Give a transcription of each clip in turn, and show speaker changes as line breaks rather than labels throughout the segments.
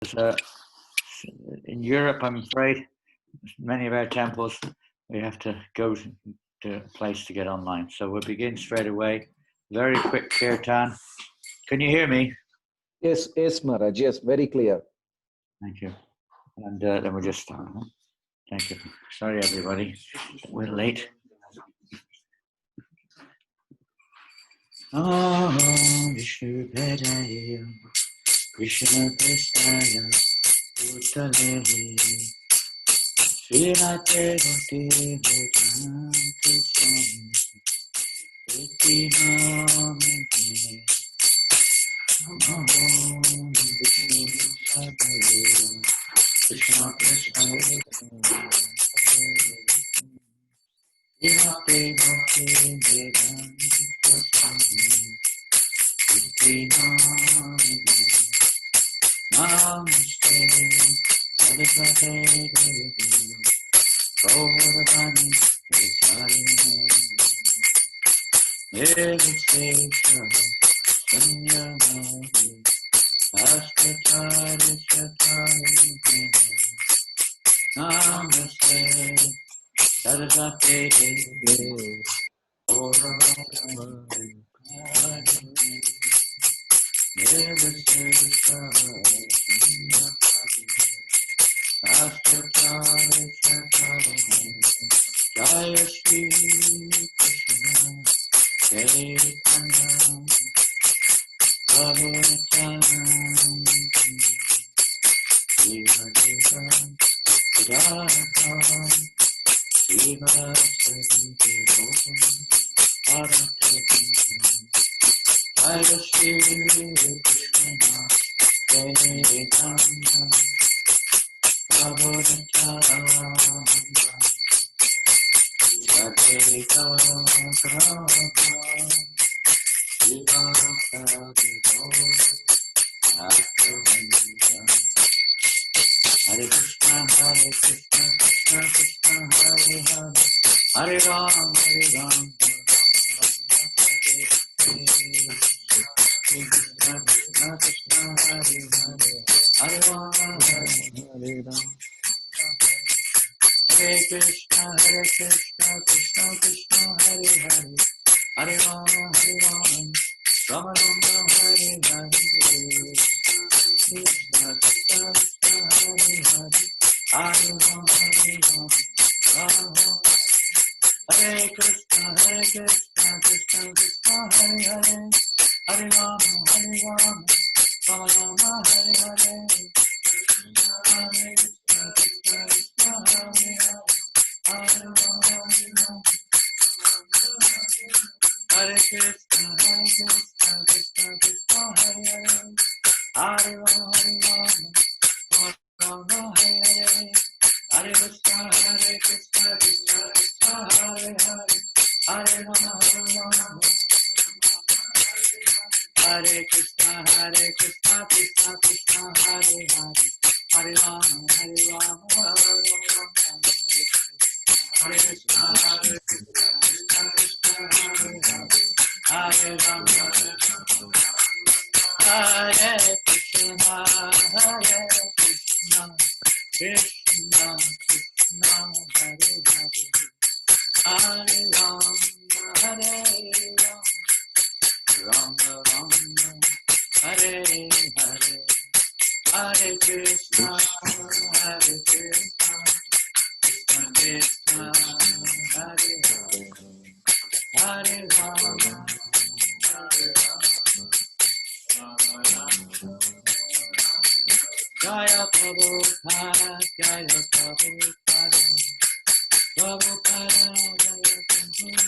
Uh, in Europe, I'm afraid, many of our temples, we have to go to a place to get online. So we'll begin straight away. Very quick kirtan. Can you hear me?
Yes, Maharaj. Yes, very clear.
Thank you. And then we'll just start. Thank you. Sorry, everybody. We're late. Om Vishnu Padaya Krishna Prestaya Bhutale Srimate Bhakti Vedanta Swami Iti Namane Om Vishnu Padaya Krishna Prestaya Srimate Bhakti Vedanta Swami Iti Namane Namaste Saraswate Devi Gauravani Pracharine Nirvishesha Sanyamadi Ashtatari Shatari Namaste Saraswate Devi Gauravani Pracharine Nirvishesha Sanyamadi Ashtatari Shatari Jaya Shri Krishna Chaitanya Prabhu Nityananda Shiva Deva Radha Shiva Sri Devo Bharati Jaya Shri Krishna Chaitanya Prabhu Nityananda Advaita Prabhu Hare Krishna, Krishna Krishna, Hare Hare, Hare Ram, Krishna Krishna, Hare Hare, Hare Ram, Hare Krishna, Krishna Krishna, Hare Hare, Hare Ram, Rama Rama, Hare Hare, Krishna Krishna, Hare Hare, Hare Ram, Rama Hare Krishna, Krishna Krishna, Hare Hare, Hare Ram, Rama Rama, Hare Hare, Hare Krishna, Krishna Hare Hare, Hare Ram, Hare Krishna, Krishna Hare Hare, Hare Ram, Rama Hare Hare, Hare Krishna, Krishna Hare Hare, Hare Ram, Hare Krishna, Krishna Krishna, Hare Hare, Hare Ram, Rama Hare Krishna, Krishna Hare Hare, Hare Ram, Hare Krishna, Krishna Krishna, Hare Hare, Hare Ram, Hare Ram, Rama Rama, Hare Hare, Hare Krishna, Krishna Krishna, Hare Hare, Hare Rama, Hare Rama, Rama Rama. Jaya Prabhupada, Jaya Prabhupada, Prabhupada, Jaya Prabhupada,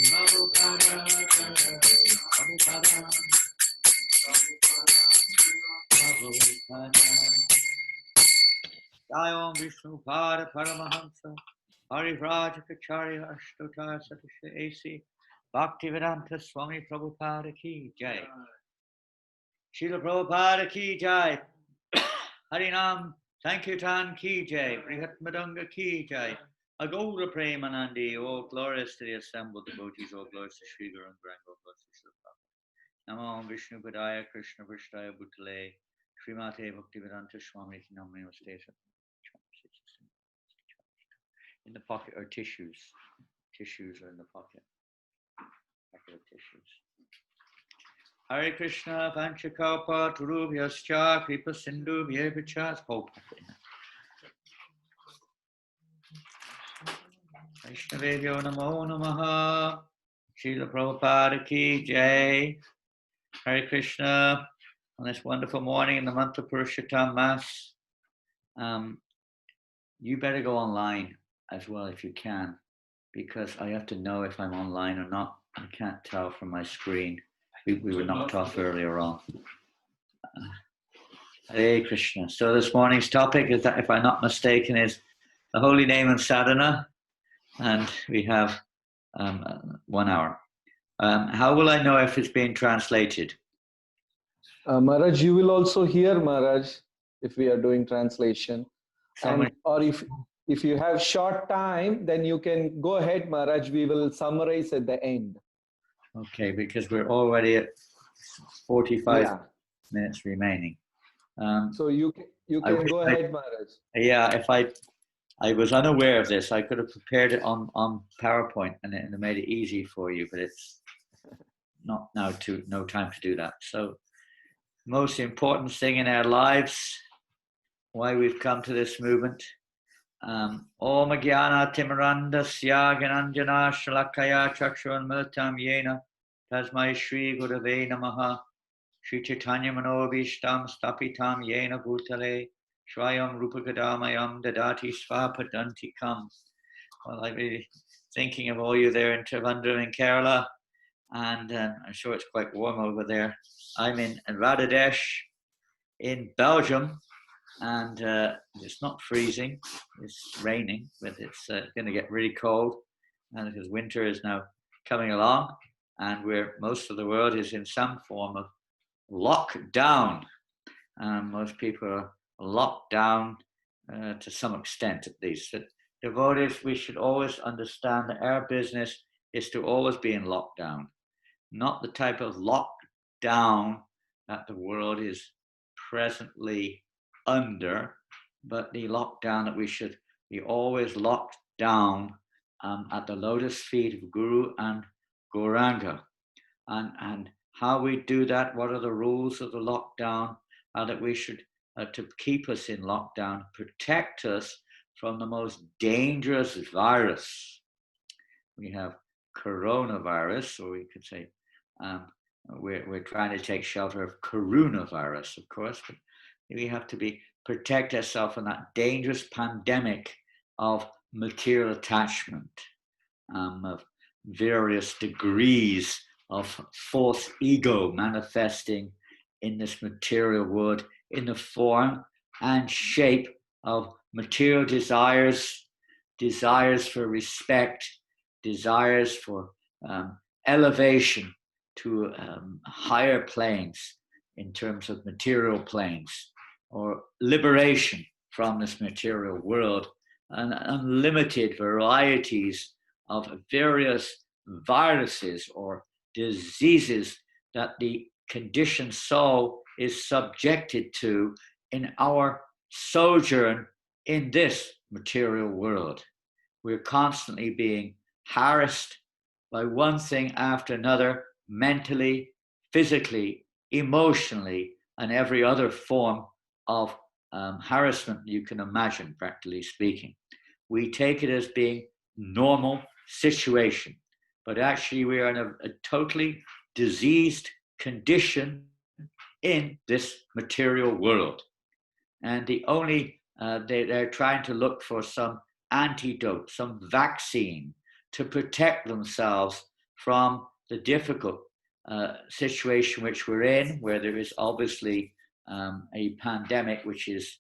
Prabhupada, Jaya Prabhupada, Prabhupada. Jaya Om Vishnu Pada Paramahamsa, Harivraj Kacharya Ashtota Satisha AC, Bhaktivedanta Swami Prabhupada Ki Jai. Srila Prabhupada Ki Jai. Harinam Sankirtan Ki Jai. Brihat Madanga Ki Jai. Agoura Premanandi. All glorious to the assembled devotees. All glorious to Sri Guru and Grand. All glorious to Srila Prabhupada. Namo Vishnu Padaya Krishna Prasthaya Bhutale Srimate Bhaktivedanta Swami Namo Station. In the pocket are tissues. Tissues are in the pocket. Packet of tissues. Hare Krishna, Panchakalpa, Turubhyascha, Kripa Sindhu, Vyevichas, whole packet. Vaishnavebhyo Namo Namaha. Srila Prabhupada Ki Jai. Hare Krishna. On this wonderful morning in the month of Purushottam Mass, you better go online as well if you can, because I have to know if I'm online or not. I can't tell from my screen. We were knocked off earlier on. Hare Krishna. So this morning's topic is that, if I'm not mistaken, is the holy name of Sadhana, and we have 1 hour. How will I know if it's being translated?
Maharaj, you will also hear, Maharaj, if we are doing translation. Or if you have short time, then you can go ahead, Maharaj. We will summarize at the end.
Okay, because we're already at 45 minutes remaining.
So you can go ahead, Maharaj.
Yeah, if I was unaware of this, I could have prepared it on PowerPoint and it made it easy for you, but it's not now no time to do that. So most important thing in our lives, why we've come to this movement. Om Jnana Timirandasya Janananda Shalakaya Chakshurun Militam Yena Tasmai Shri Gurave Namaha Shri Chaitanya Manobishtam Stapitam Yena Bhutale Shvayam Rupakadamayam Dadati Svapadantikam. Well, I've been thinking of all you there in Trivandrum in Kerala, and I'm sure it's quite warm over there. I'm in Radhadesh in Belgium, and it's not freezing, it's raining, but it's going to get really cold, and because winter is now coming along, and where most of the world is in some form of lockdown. Most people are locked down to some extent, at least. But devotees, we should always understand that our business is to always be in lockdown, not the type of lockdown that the world is presently under, but the lockdown that we should be always locked down at the lotus feet of Guru and Gauranga. And how we do that, what are the rules of the lockdown, that we should, to keep us in lockdown, protect us from the most dangerous virus. We have coronavirus, or we could say we're trying to take shelter of coronavirus, of course, but we have to protect ourselves from that dangerous pandemic of material attachment, of various degrees of false ego manifesting in this material world in the form and shape of material desires, desires for respect, desires for elevation to higher planes in terms of material planes, or liberation from this material world, and unlimited varieties of various viruses or diseases that the conditioned soul is subjected to in our sojourn in this material world. We're constantly being harassed by one thing after another, mentally, physically, emotionally, and every other form of harassment you can imagine, practically speaking. We take it as being normal situation, but actually we are in a totally diseased condition in this material world. And the only, they're trying to look for some antidote, some vaccine to protect themselves from the difficult situation which we're in, where there is obviously a pandemic which is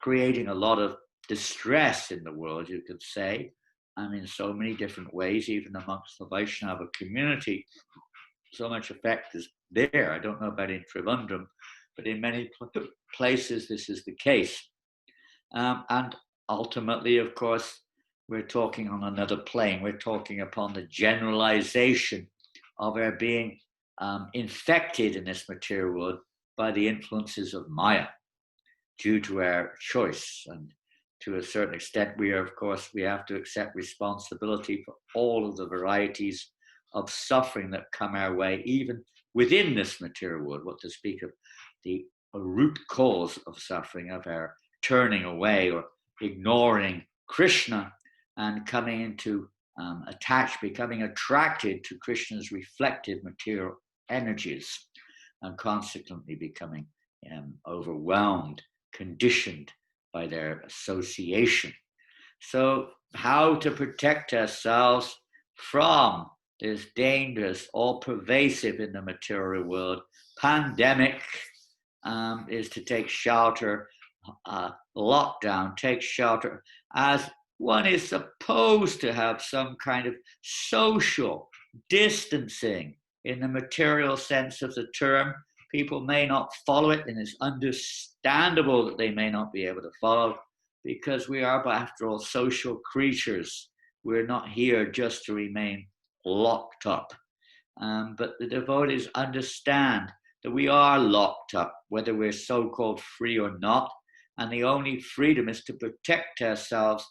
creating a lot of distress in the world, you could say, and in so many different ways, even amongst the Vaishnava community. So much effect is there. I don't know about in Trivandrum, but in many places this is the case. And ultimately, of course, we're talking on another plane. We're talking upon the generalization of our being infected in this material world by the influences of Maya due to our choice. And to a certain extent, we have to accept responsibility for all of the varieties of suffering that come our way, even within this material world, what to speak of the root cause of suffering, of our turning away or ignoring Krishna and coming into becoming attracted to Krishna's reflective material energies, and consequently becoming overwhelmed, conditioned by their association. So how to protect ourselves from this dangerous, all-pervasive in the material world pandemic is to take shelter, lockdown, take shelter, as one is supposed to have some kind of social distancing in the material sense of the term. People may not follow it, and it's understandable that they may not be able to follow, because we are, after all, social creatures. We're not here just to remain locked up. But the devotees understand that we are locked up, whether we're so-called free or not, and the only freedom is to protect ourselves,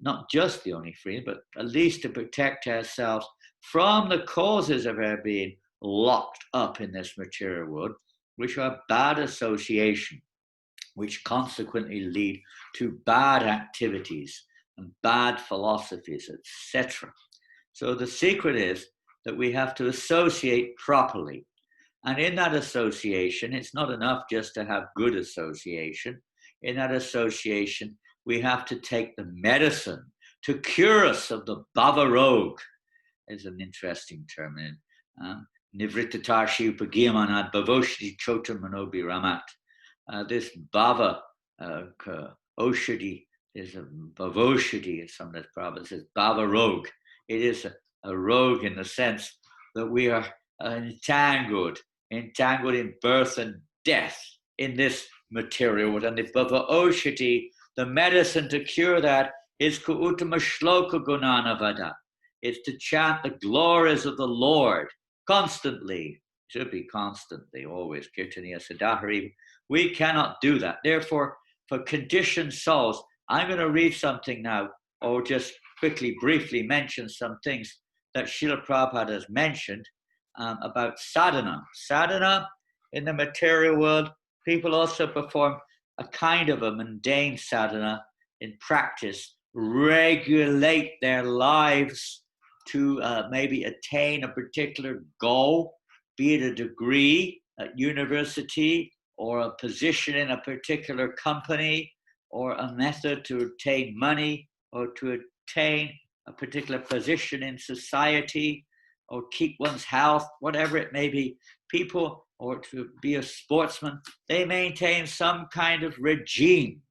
not just the only freedom, but at least to protect ourselves from the causes of our being locked up in this material world, which are bad association, which consequently lead to bad activities and bad philosophies, etc. So the secret is that we have to associate properly. And in that association, it's not enough just to have good association. In that association, we have to take the medicine to cure us of the bhava rog. Is an interesting term. Nivrittatarshi upagiyamanad bhavoshdi chotam manobi ramat. This bhava oshadi is a bhavoshadi, as some of the Prabhupada says, bhava rog. It is a rogue in the sense that we are entangled in birth and death in this material world. And the bhava oshadi, the medicine to cure that, is ku'uttama shloka gunana vada. It's to chant the glories of the Lord constantly. Should be constantly, always. Kirtaniya Sadahari. We cannot do that. Therefore, for conditioned souls, I'm going to read something now, or just quickly, briefly mention some things that Srila Prabhupada has mentioned about sadhana. Sadhana in the material world, people also perform a kind of a mundane sadhana in practice, regulate their lives to maybe attain a particular goal, be it a degree at university or a position in a particular company or a method to obtain money or to attain a particular position in society or keep one's health, whatever it may be. People, or to be a sportsman, they maintain some kind of regime,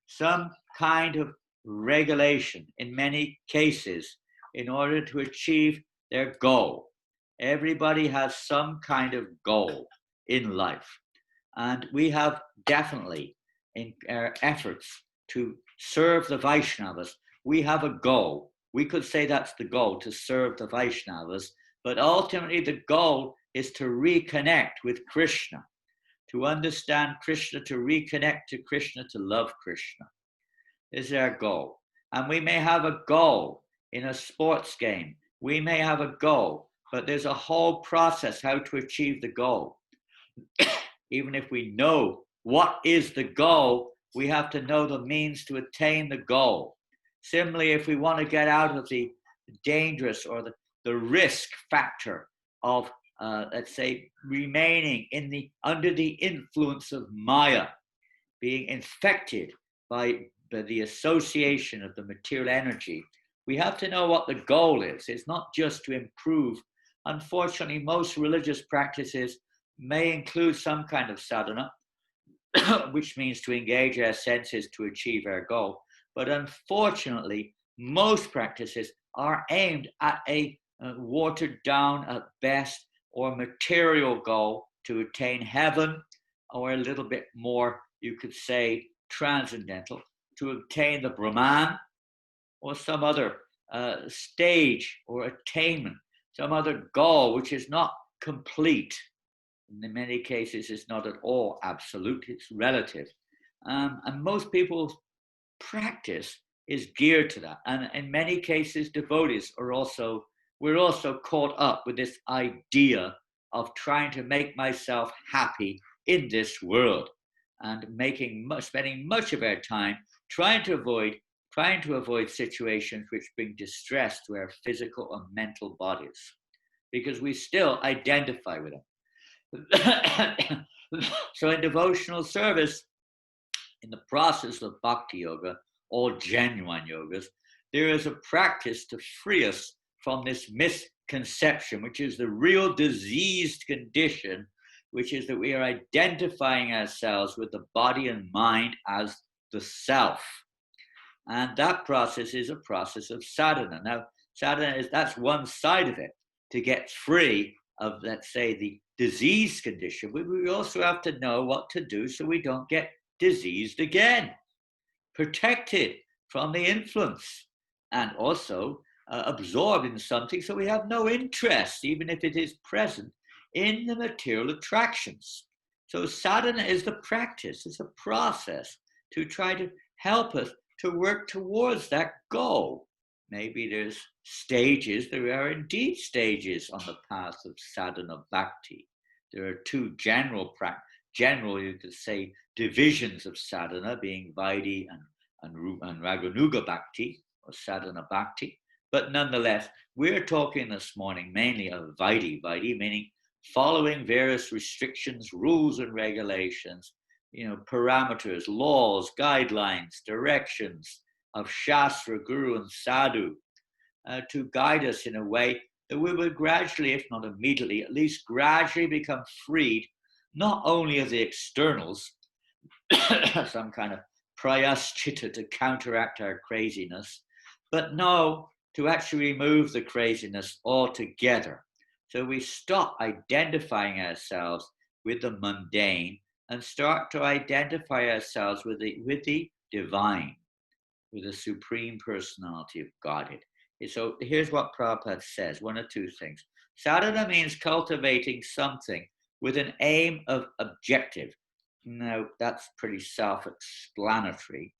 some kind of regulation in many cases in order to achieve their goal. Everybody has some kind of goal in life. And we have definitely, in our efforts to serve the Vaishnavas, we have a goal. We could say that's the goal, to serve the Vaishnavas, but ultimately the goal is to reconnect with Krishna, to understand Krishna, to reconnect to Krishna, to love Krishna. This is our goal. And we may have a goal in a sports game. We may have a goal, but there's a whole process how to achieve the goal. Even if we know what is the goal, we have to know the means to attain the goal. Similarly, if we want to get out of the dangerous or the risk factor of, let's say, remaining under the influence of Maya, being infected by the association of the material energy, we have to know what the goal is. It's not just to improve. Unfortunately, most religious practices may include some kind of sadhana, which means to engage our senses to achieve our goal. But unfortunately, most practices are aimed at a watered down at best or material goal to attain heaven, or a little bit more, you could say, transcendental, to obtain the Brahman or some other stage or attainment, some other goal which is not complete. In many cases, it's not at all absolute, it's relative. And most people's practice is geared to that. And in many cases, devotees we're also caught up with this idea of trying to make myself happy in this world, and spending much of our time trying to avoid situations which bring distress to our physical and mental bodies, because we still identify with them. So in devotional service, in the process of bhakti yoga, all genuine yogas, there is a practice to free us from this misconception, which is the real diseased condition, which is that we are identifying ourselves with the body and mind as the self. And that process is a process of sadhana. Now, that's one side of it, to get free of, let's say, the disease condition. We also have to know what to do so we don't get diseased again, protected from the influence, and also absorbed in something so we have no interest, even if it is present, in the material attractions. So sadhana is the practice, it's a process to try to help us to work towards that goal. Maybe there's stages, there are indeed stages on the path of sadhana bhakti. There are two general, you could say, divisions of sadhana, being Vaidhi and Raganuga bhakti, or sadhana bhakti. But nonetheless, we're talking this morning mainly of Vaidhi meaning following various restrictions, rules and regulations, parameters, laws, guidelines, directions of Shastra, Guru, and Sadhu, to guide us in a way that we will gradually, if not immediately, at least gradually become freed, not only of the externals, some kind of prayaschita to counteract our craziness, but no, to actually remove the craziness altogether. So we stop identifying ourselves with the mundane and start to identify ourselves with the divine, with the supreme personality of Godhead. So here's what Prabhupada says, one or two things. Sadhana means cultivating something with an aim of objective. Now, that's pretty self-explanatory.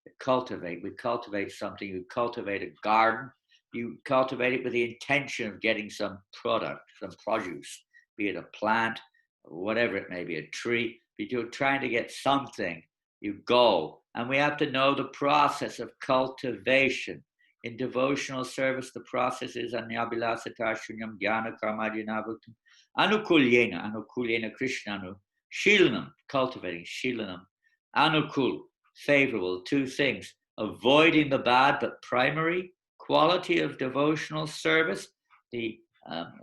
We cultivate something, you cultivate a garden, you cultivate it with the intention of getting some product, some produce, be it a plant, whatever it may be, a tree. If you're trying to get something, you go. And we have to know the process of cultivation. In devotional service, the process is anyabhilasata shunyam jnana karmadhyanavutam anukulyena krishnanu shilanam, cultivating shilanam, anukul, favorable, two things, avoiding the bad, but primary quality of devotional service, the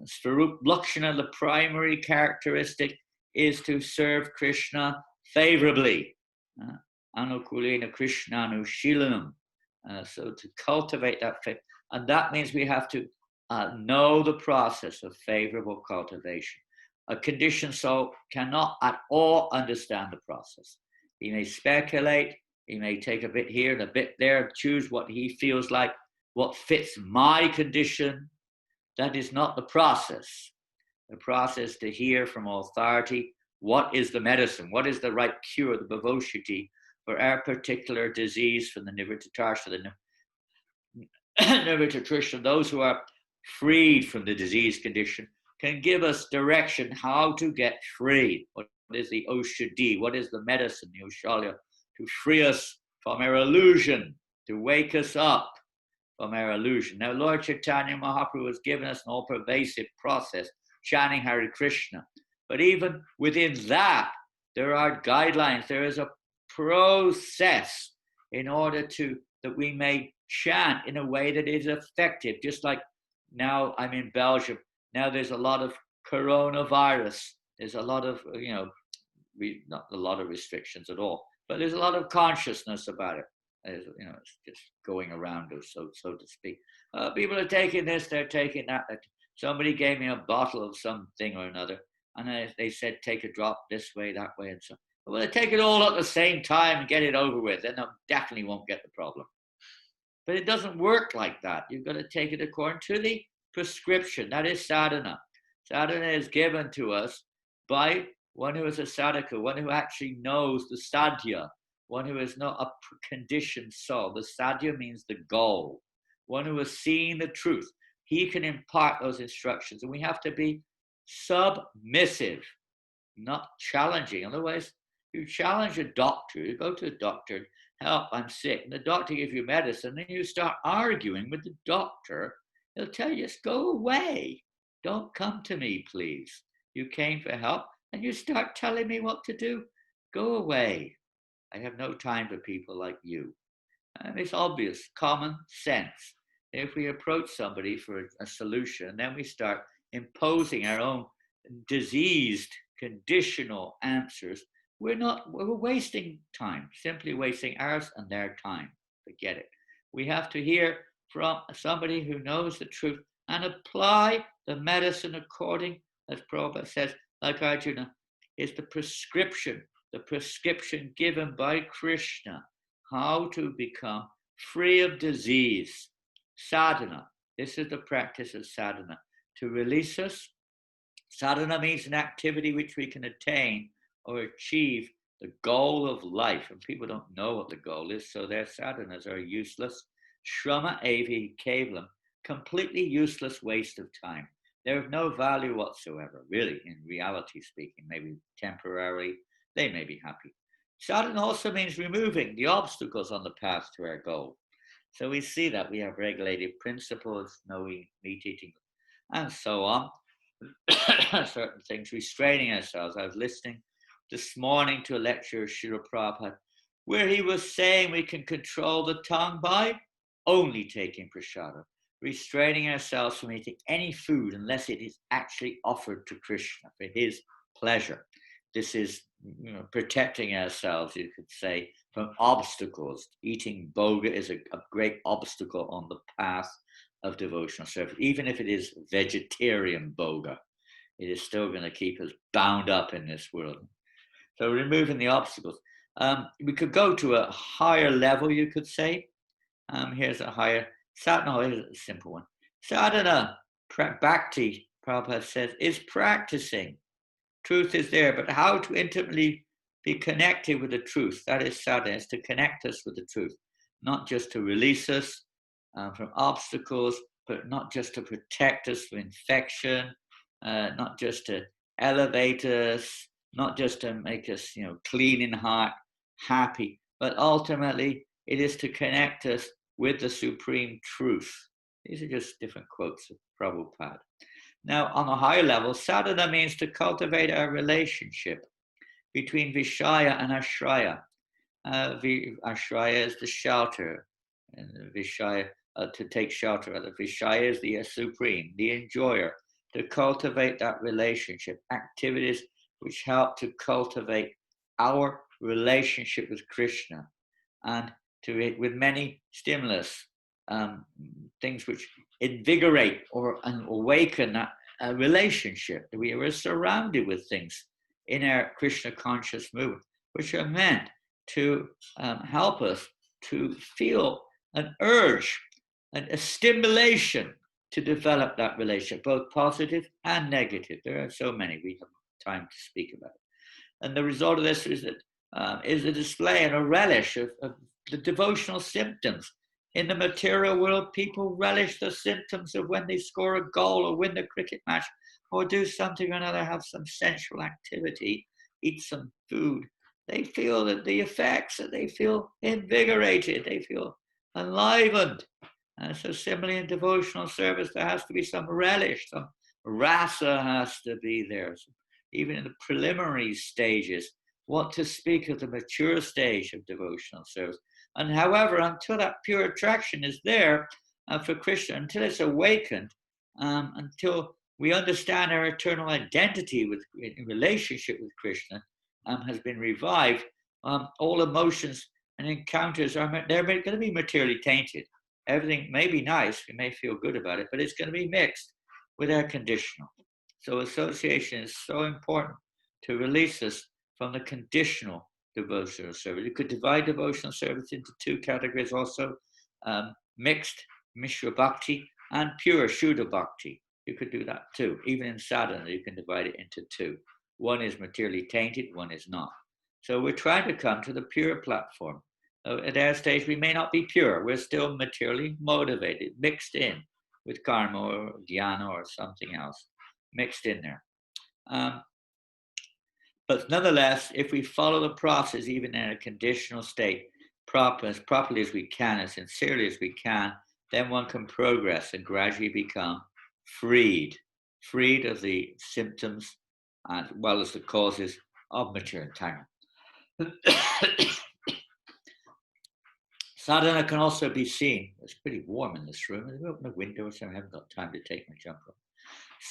Swarup Lakshana, the primary characteristic, is to serve Krishna favorably. Anukulena Krishnanu Shilanam. So to cultivate that faith. And that means we have to know the process of favorable cultivation. A conditioned soul cannot at all understand the process. He may speculate, he may take a bit here and a bit there, choose what he feels like, what fits my condition. That is not the process. The process to hear from authority, what is the medicine, what is the right cure, the bhavoshuddhi for our particular disease, from the nivrittatarsha, the nivrittatrishna, those who are freed from the disease condition, can give us direction how to get free. What is the Oshadi? What is the medicine, the Oshalya, to free us from our illusion, to wake us up from our illusion? Now, Lord Chaitanya Mahaprabhu has given us an all-pervasive process, chanting Hare Krishna. But even within that, there are guidelines. There is a process in order that we may chant in a way that is effective. Just like now I'm in Belgium. Now there's a lot of coronavirus. There's a lot of, not a lot of restrictions at all, but there's a lot of consciousness about it. It's just going around us, so to speak. People are taking this, they're taking that. Somebody gave me a bottle of something or another, and they said, take a drop this way, that way, and so. Well, they take it all at the same time and get it over with, then they definitely won't get the problem. But it doesn't work like that. You've got to take it according to the prescription. That is sadhana. Sadhana is given to us by one who is a sadhaka, one who actually knows the sadhya, one who is not a conditioned soul. The sadhya means the goal, one who has seen the truth. He can impart those instructions, and we have to be submissive, not challenging. Otherwise, you challenge a doctor, you go to a doctor, help, I'm sick, and the doctor gives you medicine, then you start arguing with the doctor. He'll tell you, just go away. Don't come to me, please. You came for help, and you start telling me what to do. Go away. I have no time for people like you. And it's obvious, common sense. If we approach somebody for a solution, then we start imposing our own diseased, conditional answers, we're wasting time, simply wasting ours and their time. Forget it. We have to hear from somebody who knows the truth and apply the medicine according, as Prabhupada says, like Arjuna, is the prescription given by Krishna, how to become free of disease. Sadhana, this is the practice of sadhana, to release us. Sadhana means an activity which we can attain or achieve the goal of life. And people don't know what the goal is, so their sadhanas are useless. Shrama avi kevalam, completely useless waste of time. They're of no value whatsoever, really, in reality speaking. Maybe temporarily, they may be happy. Sadhana also means removing the obstacles on the path to our goal. So we see that we have regulated principles, no meat eating, and so on. Certain things, restraining ourselves. I was listening this morning to a lecture of Srila Prabhupada where he was saying we can control the tongue by only taking prasada, restraining ourselves from eating any food unless it is actually offered to Krishna for his pleasure. This is protecting ourselves, you could say, from obstacles. Eating bhoga is a great obstacle on the path of devotional service. Even if it is vegetarian bhoga, it is still going to keep us bound up in this world. So removing the obstacles. We could go to a higher level, you could say. Here's a higher, sadhana, here's a simple one. Sadhana, bhakti, Prabhupada says, is practicing. Truth is there, but how to intimately be connected with the truth, that is sadhana, is to connect us with the truth, not just to release us from obstacles, but not just to protect us from infection, not just to elevate us, not just to make us, clean in heart, happy, but ultimately it is to connect us with the supreme truth. These are just different quotes of Prabhupada. Now, on a higher level, sadhana means to cultivate our relationship between Vishaya and Ashraya. Ashraya is the shelter, and Vishaya, to take shelter of. The Vishaya is the supreme, the enjoyer. To cultivate that relationship, activities which help to cultivate our relationship with Krishna, and with many stimulus, things which invigorate or awaken that relationship. We are surrounded with things in our Krishna conscious movement, which are meant to help us to feel an urge, a stimulation to develop that relationship, both positive and negative. There are so many, we have time to speak about it. And the result of this is that is a display and a relish of the devotional symptoms. In the material world, people relish the symptoms of when they score a goal or win the cricket match or do something or another, have some sensual activity, eat some food. They feel that the effects, that they feel invigorated, they feel enlivened. And so similarly in devotional service, there has to be some relish, some rasa has to be there. So even in the preliminary stages, what to speak of the mature stage of devotional service. And however, until that pure attraction is there for Krishna, until it's awakened, until we understand our eternal identity in relationship with Krishna has been revived, all emotions and encounters they're going to be materially tainted. Everything may be nice, we may feel good about it, but it's going to be mixed with our conditional. So association is so important to release us from the conditional devotional service. You could divide devotional service into two categories also, mixed Mishra Bhakti and pure Shuddha Bhakti. You could do that too. Even in sadhana, you can divide it into two. One is materially tainted, one is not. So we're trying to come to the pure platform. At our stage, we may not be pure. We're still materially motivated, mixed in with karma or jnana or something else, mixed in there. But nonetheless, if we follow the process, even in a conditional state, as properly as we can, as sincerely as we can, then one can progress and gradually become freed of the symptoms as well as the causes of material entanglement. Sadhana can also be seen. It's pretty warm in this room. Let me open the window, so I haven't got time to take my jumper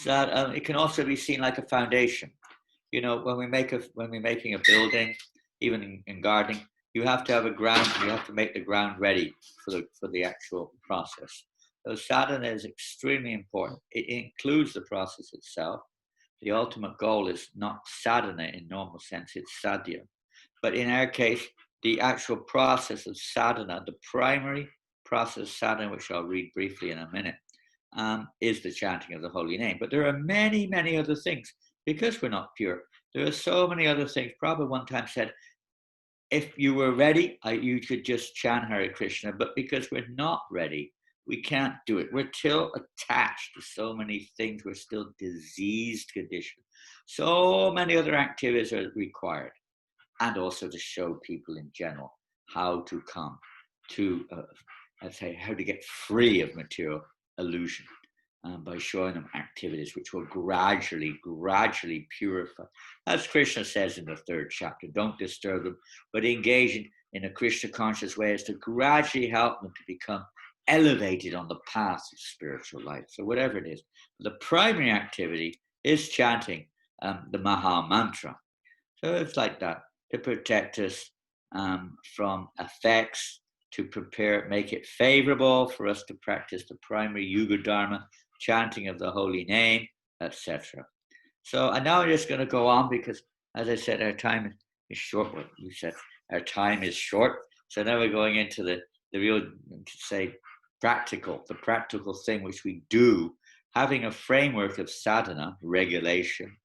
off. It can also be seen like a foundation. You know, when we're making a building, even in gardening, you have to have a ground. You have to make the ground ready for the actual process. So sadhana is extremely important. It includes the process itself. The ultimate goal is not sadhana in normal sense; it's sadhya. But in our case, the actual process of sadhana, the primary process of sadhana, which I'll read briefly in a minute, is the chanting of the holy name. But there are many, many other things. Because we're not pure, there are so many other things. Prabhupada one time said, if you were ready, you could just chant Hare Krishna. But because we're not ready, we can't do it. We're still attached to so many things. We're still diseased condition. So many other activities are required. And also to show people in general how to come to, how to get free of material illusion. By showing them activities which will gradually purify. As Krishna says in the 3rd chapter, don't disturb them, but engage in a Krishna conscious way is to gradually help them to become elevated on the path of spiritual life. So whatever it is, the primary activity is chanting the Maha Mantra. So it's like that, to protect us from effects, to make it favorable for us to practice the primary Yuga Dharma, chanting of the holy name, etc. So, and now I'm just going to go on because, as I said, our time is short. What you said, our time is short. So now we're going into the real, say, the practical thing which we do, having a framework of sadhana, regulation.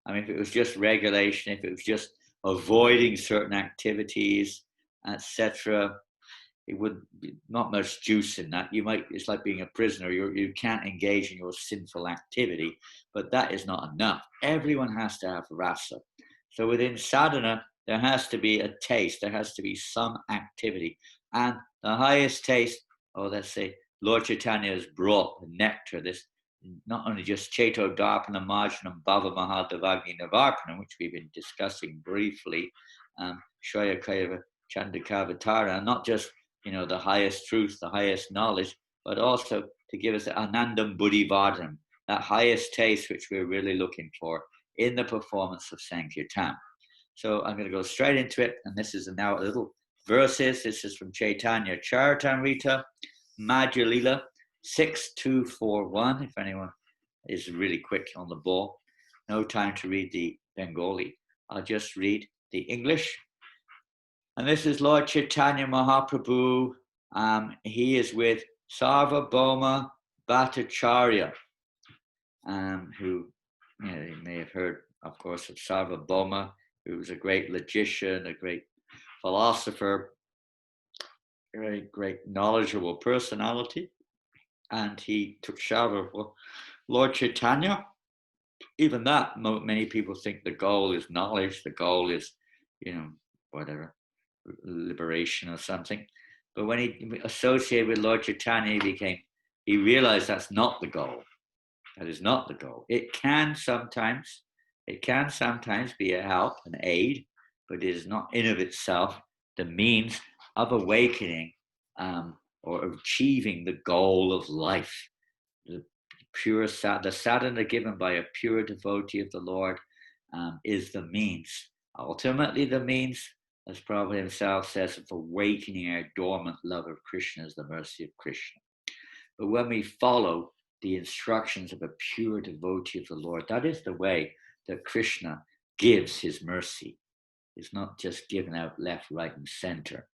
I mean, if it was just regulation, if it was just avoiding certain activities, etc., it would be not much juice in that. It's like being a prisoner. You can't engage in your sinful activity, but that is not enough. Everyone has to have rasa. So within sadhana, there has to be a taste. There has to be some activity. And the highest taste, let's say, Lord Chaitanya has brought the nectar, this not only just Cheto Darpana Marjanam Bhava Mahadavagni Navarpanam, which we've been discussing briefly, Shaya Kaiva Chandakavatara, not just the highest truth, the highest knowledge, but also to give us the Anandam Buddhivardhanam, that highest taste which we're really looking for in the performance of Sankirtan. So I'm going to go straight into it, and this is now a little verses. This is from Chaitanya Charitamrita, Madhya Lila 6241. If anyone is really quick on the ball, no time to read the Bengali. I'll just read the English. And this is Lord Chaitanya Mahaprabhu. He is with Sarvabhauma Bhattacharya, who you may have heard, of course, of Sarvabhauma, who was a great logician, a great philosopher, a very great knowledgeable personality. And he took shelter for Lord Chaitanya. Even that, many people think the goal is knowledge, the goal is, whatever, liberation or something. But when he associated with Lord Chaitanya, he realized that's not the goal. That is not the goal. It can sometimes be a help, an aid, but it is not in of itself the means of awakening or achieving the goal of life. The sadhana given by a pure devotee of the Lord is the means. Ultimately, the means, as Prabhupada himself says, of awakening our dormant love of Krishna is the mercy of Krishna. But when we follow the instructions of a pure devotee of the Lord, that is the way that Krishna gives his mercy. It's not just given out left, right, and center.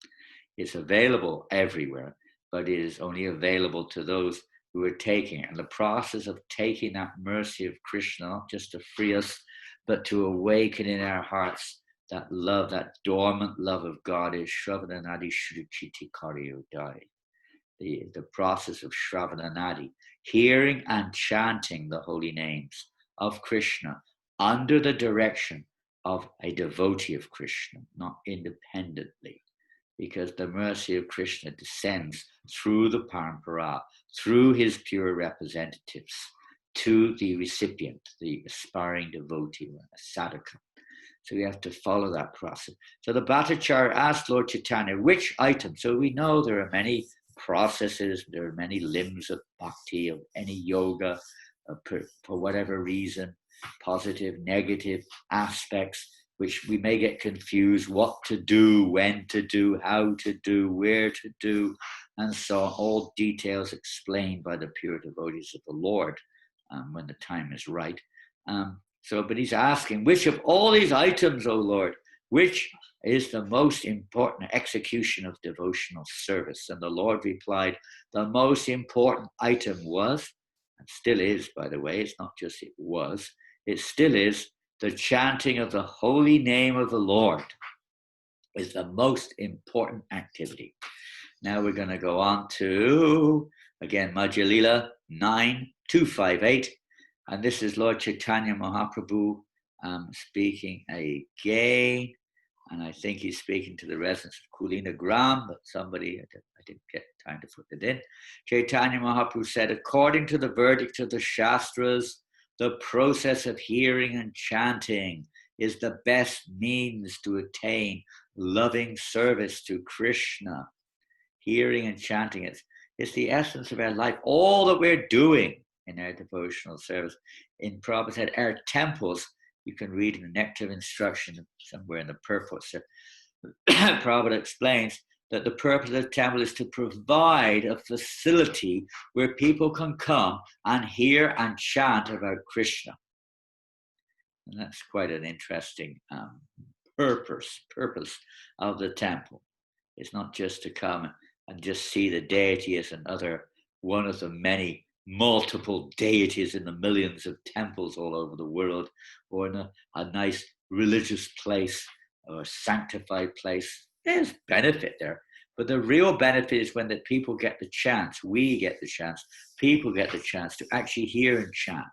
It's available everywhere, but it is only available to those who are taking it. And the process of taking that mercy of Krishna, not just to free us but to awaken in our hearts that love, that dormant love of God is Shravananadi Shruchiti Karyodai. The process of Shravananadi, hearing and chanting the holy names of Krishna under the direction of a devotee of Krishna, not independently, because the mercy of Krishna descends through the parampara, through his pure representatives, to the recipient, the aspiring devotee, a sadhaka. So we have to follow that process. So the Bhattacharya asked Lord Chaitanya, which item? So we know there are many processes, there are many limbs of bhakti, of any yoga, for whatever reason, positive, negative aspects, which we may get confused what to do, when to do, how to do, where to do, and so on. All details explained by the pure devotees of the Lord when the time is right. But he's asking, which of all these items, O Lord, which is the most important execution of devotional service? And the Lord replied, the most important item was, and still is, by the way, it's not just it was, it still is, the chanting of the holy name of the Lord is the most important activity. Now we're going to go on to, again, Madhya Lila 9-258. And this is Lord Chaitanya Mahaprabhu speaking again. And I think he's speaking to the residents of Kulina Gram, but somebody, I didn't get time to put it in. Chaitanya Mahaprabhu said, according to the verdict of the Shastras, the process of hearing and chanting is the best means to attain loving service to Krishna. Hearing and chanting, it's the essence of our life. All that we're doing in our devotional service. In Prabhupada said, our temples, you can read in the Nectar of Instruction somewhere in the purport. So Prabhupada explains that the purpose of the temple is to provide a facility where people can come and hear and chant about Krishna. And that's quite an interesting purpose of the temple. It's not just to come and just see the deity as another one of the many multiple deities in the millions of temples all over the world, or in a nice religious place or a sanctified place. There's benefit there, but the real benefit is when the people get the chance, we get the chance, people get the chance to actually hear and chant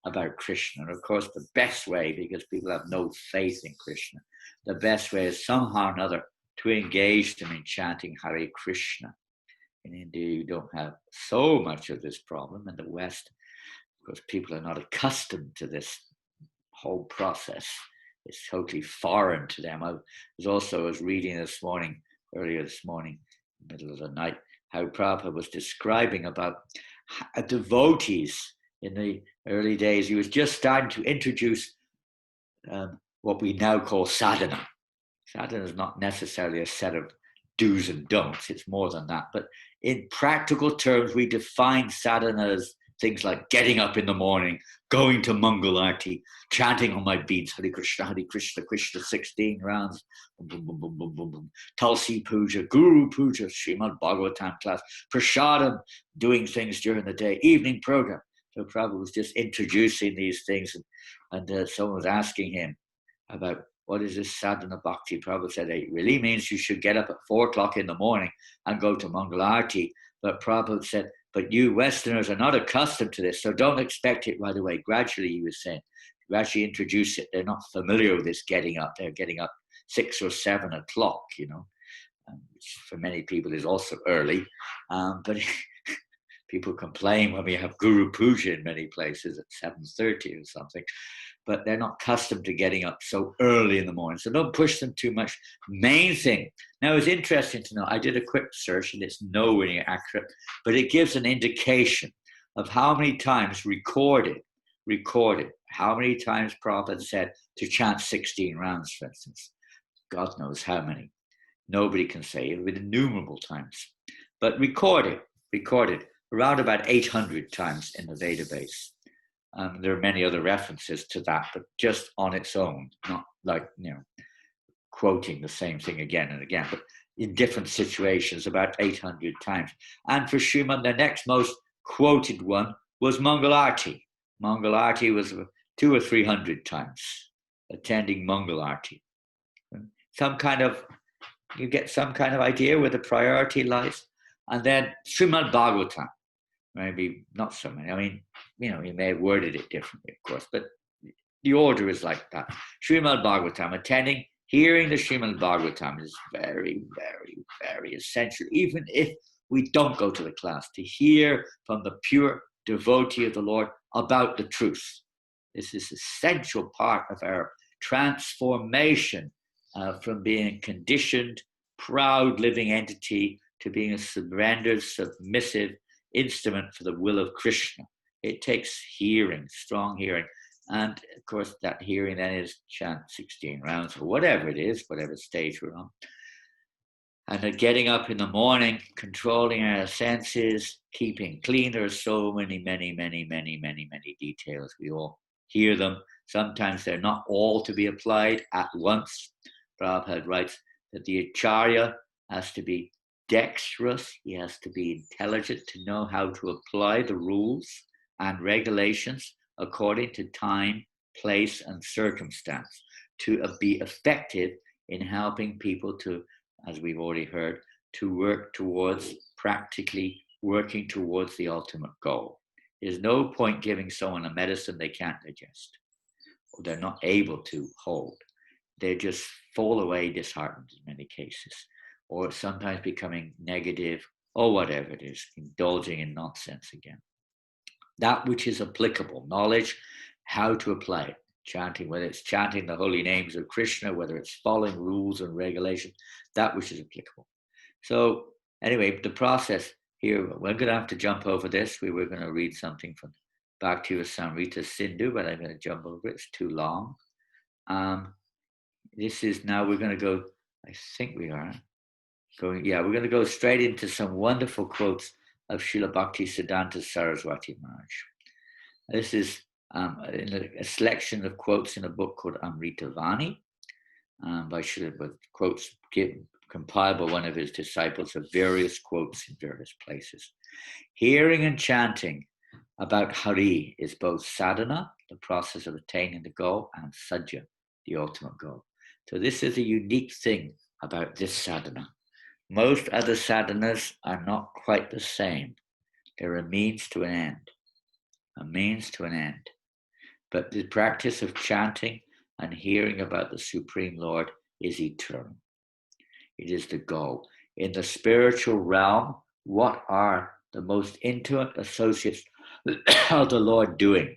about Krishna. And of course, the best way, because people have no faith in Krishna, the best way is somehow or another to engage them in chanting Hare Krishna. In India, you don't have so much of this problem. In the West, because people are not accustomed to this whole process. It's totally foreign to them. I was reading earlier this morning, middle of the night, how Prabhupada was describing about devotees in the early days. He was just starting to introduce what we now call sadhana. Sadhana is not necessarily a set of do's and don'ts. It's more than that. But in practical terms, we define sadhana as things like getting up in the morning, going to Mangal Arti, chanting on my beads, Hare Krishna, Krishna, 16 rounds, boom, boom, boom, boom, boom, boom. Tulsi Puja, Guru Puja, Srimad Bhagavatam class, Prasadam, doing things during the day, evening program. So Prabhupada was just introducing these things, and someone was asking him about what is this sadhana bhakti. Prabhupada said it really means you should get up at 4 o'clock in the morning and go to Mangal Arti. But Prabhupada said, but you Westerners are not accustomed to this, so don't expect it right away. Gradually, he was saying, gradually introduce it. They're not familiar with this getting up. They're getting up 6 or 7 o'clock, which for many people is also early. But people complain when we have Guru Puja in many places at 7:30 or something. But they're not accustomed to getting up so early in the morning. So don't push them too much. Main thing. Now, it's interesting to know, I did a quick search and it's nowhere near accurate, but it gives an indication of how many times recorded, how many times Prabhupada said to chant 16 rounds, for instance. God knows how many. Nobody can say it with innumerable times. But recorded, around about 800 times in the database. There are many other references to that, but just on its own, not like, quoting the same thing again and again, but in different situations, about 800 times. And for Srimad, the next most quoted one was Mangal Arti. Mangal Arti was 200 or 300 times, attending Mangal Arti. You get some kind of idea where the priority lies. And then Srimad Bhagavatam, maybe not so many. I mean, you may have worded it differently, of course, but the order is like that. Srimad Bhagavatam, attending, hearing the Srimad Bhagavatam is very, very, very essential, even if we don't go to the class, to hear from the pure devotee of the Lord about the truth. This is an essential part of our transformation from being a conditioned, proud living entity to being a surrendered, submissive instrument for the will of Krishna. It takes hearing, strong hearing. And of course, that hearing then is chant 16 rounds or whatever it is, whatever stage we're on. And then getting up in the morning, controlling our senses, keeping clean. There are so many details. We all hear them. Sometimes they're not all to be applied at once. Prabhupada writes that the Acharya has to be dexterous. He has to be intelligent to know how to apply the rules and regulations according to time, place, and circumstance to be effective in helping people to, as we've already heard, to work towards practically working towards the ultimate goal. There's no point giving someone a medicine they can't digest or they're not able to hold. They just fall away disheartened in many cases, or sometimes becoming negative or whatever it is, indulging in nonsense again. That which is applicable, knowledge, how to apply it, chanting, whether it's chanting the holy names of Krishna, whether it's following rules and regulations, that which is applicable. So anyway, the process here, we're going to have to jump over this. We were going to read something from Bhakti-rasamrita Sindhu, but I'm going to jump over it. It's too long. This is now, we're going to go, I think we are going, we're going to go straight into some wonderful quotes of Srila Bhaktisiddhanta Saraswati Maharaj. This is a selection of quotes in a book called Amritavani by Srila, with quotes compiled by one of his disciples of various quotes in various places. Hearing and chanting about Hari is both sadhana, the process of attaining the goal, and sadhya, the ultimate goal. So this is a unique thing about this sadhana. Most other sadhanas are not quite the same. They're a means to an end. But the practice of chanting and hearing about the Supreme Lord is eternal. It is the goal. In the spiritual realm, what are the most intimate associates of the Lord doing?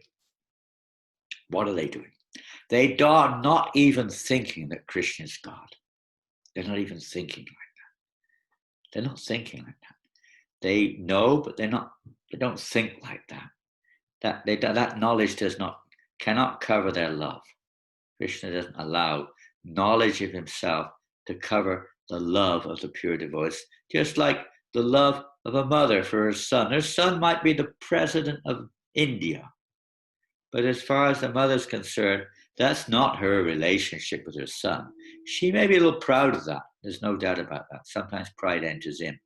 What are they doing? They are not even thinking that Krishna is God. They're not even thinking like that. They're not thinking like that. They know, but they don't think like that. That knowledge cannot cover their love. Krishna doesn't allow knowledge of himself to cover the love of the pure devotees, just like the love of a mother for her son. Her son might be the president of India, but as far as the mother's concerned, that's not her relationship with her son. She may be a little proud of that. There's no doubt about that. Sometimes pride enters in,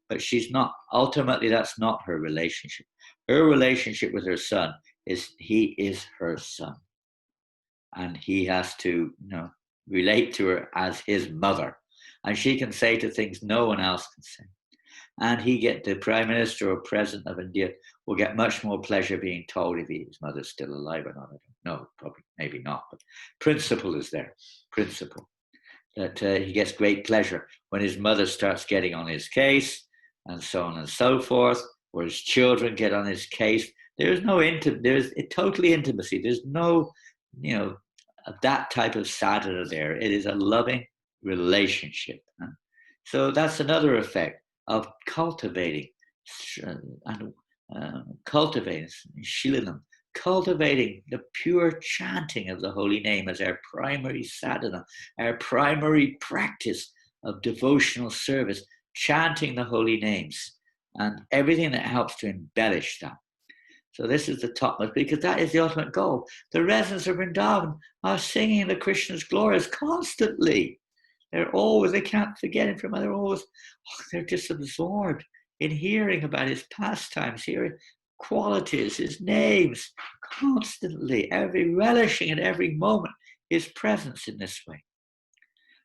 but she's not. Ultimately, that's not her relationship. Her relationship with her son is he is her son, and he has to, relate to her as his mother, and she can say to things no one else can say. And the Prime Minister or President of India will get much more pleasure being told if his mother's still alive or not. I don't know, probably, maybe not, but principle is there. Principle. That he gets great pleasure when his mother starts getting on his case and so on and so forth, or his children get on his case. There's totally intimacy. There's no, that type of sadhana there. It is a loving relationship. So that's another effect of cultivating Shilanam, cultivating the pure chanting of the holy name as our primary sadhana, our primary practice of devotional service, chanting the holy names and everything that helps to embellish that. So this is the topmost, because that is the ultimate goal. The residents of Vrindavan are singing the Krishna's glories constantly. They can't forget him they're just absorbed in hearing about his pastimes, hearing qualities, his names, constantly, relishing at every moment his presence in this way.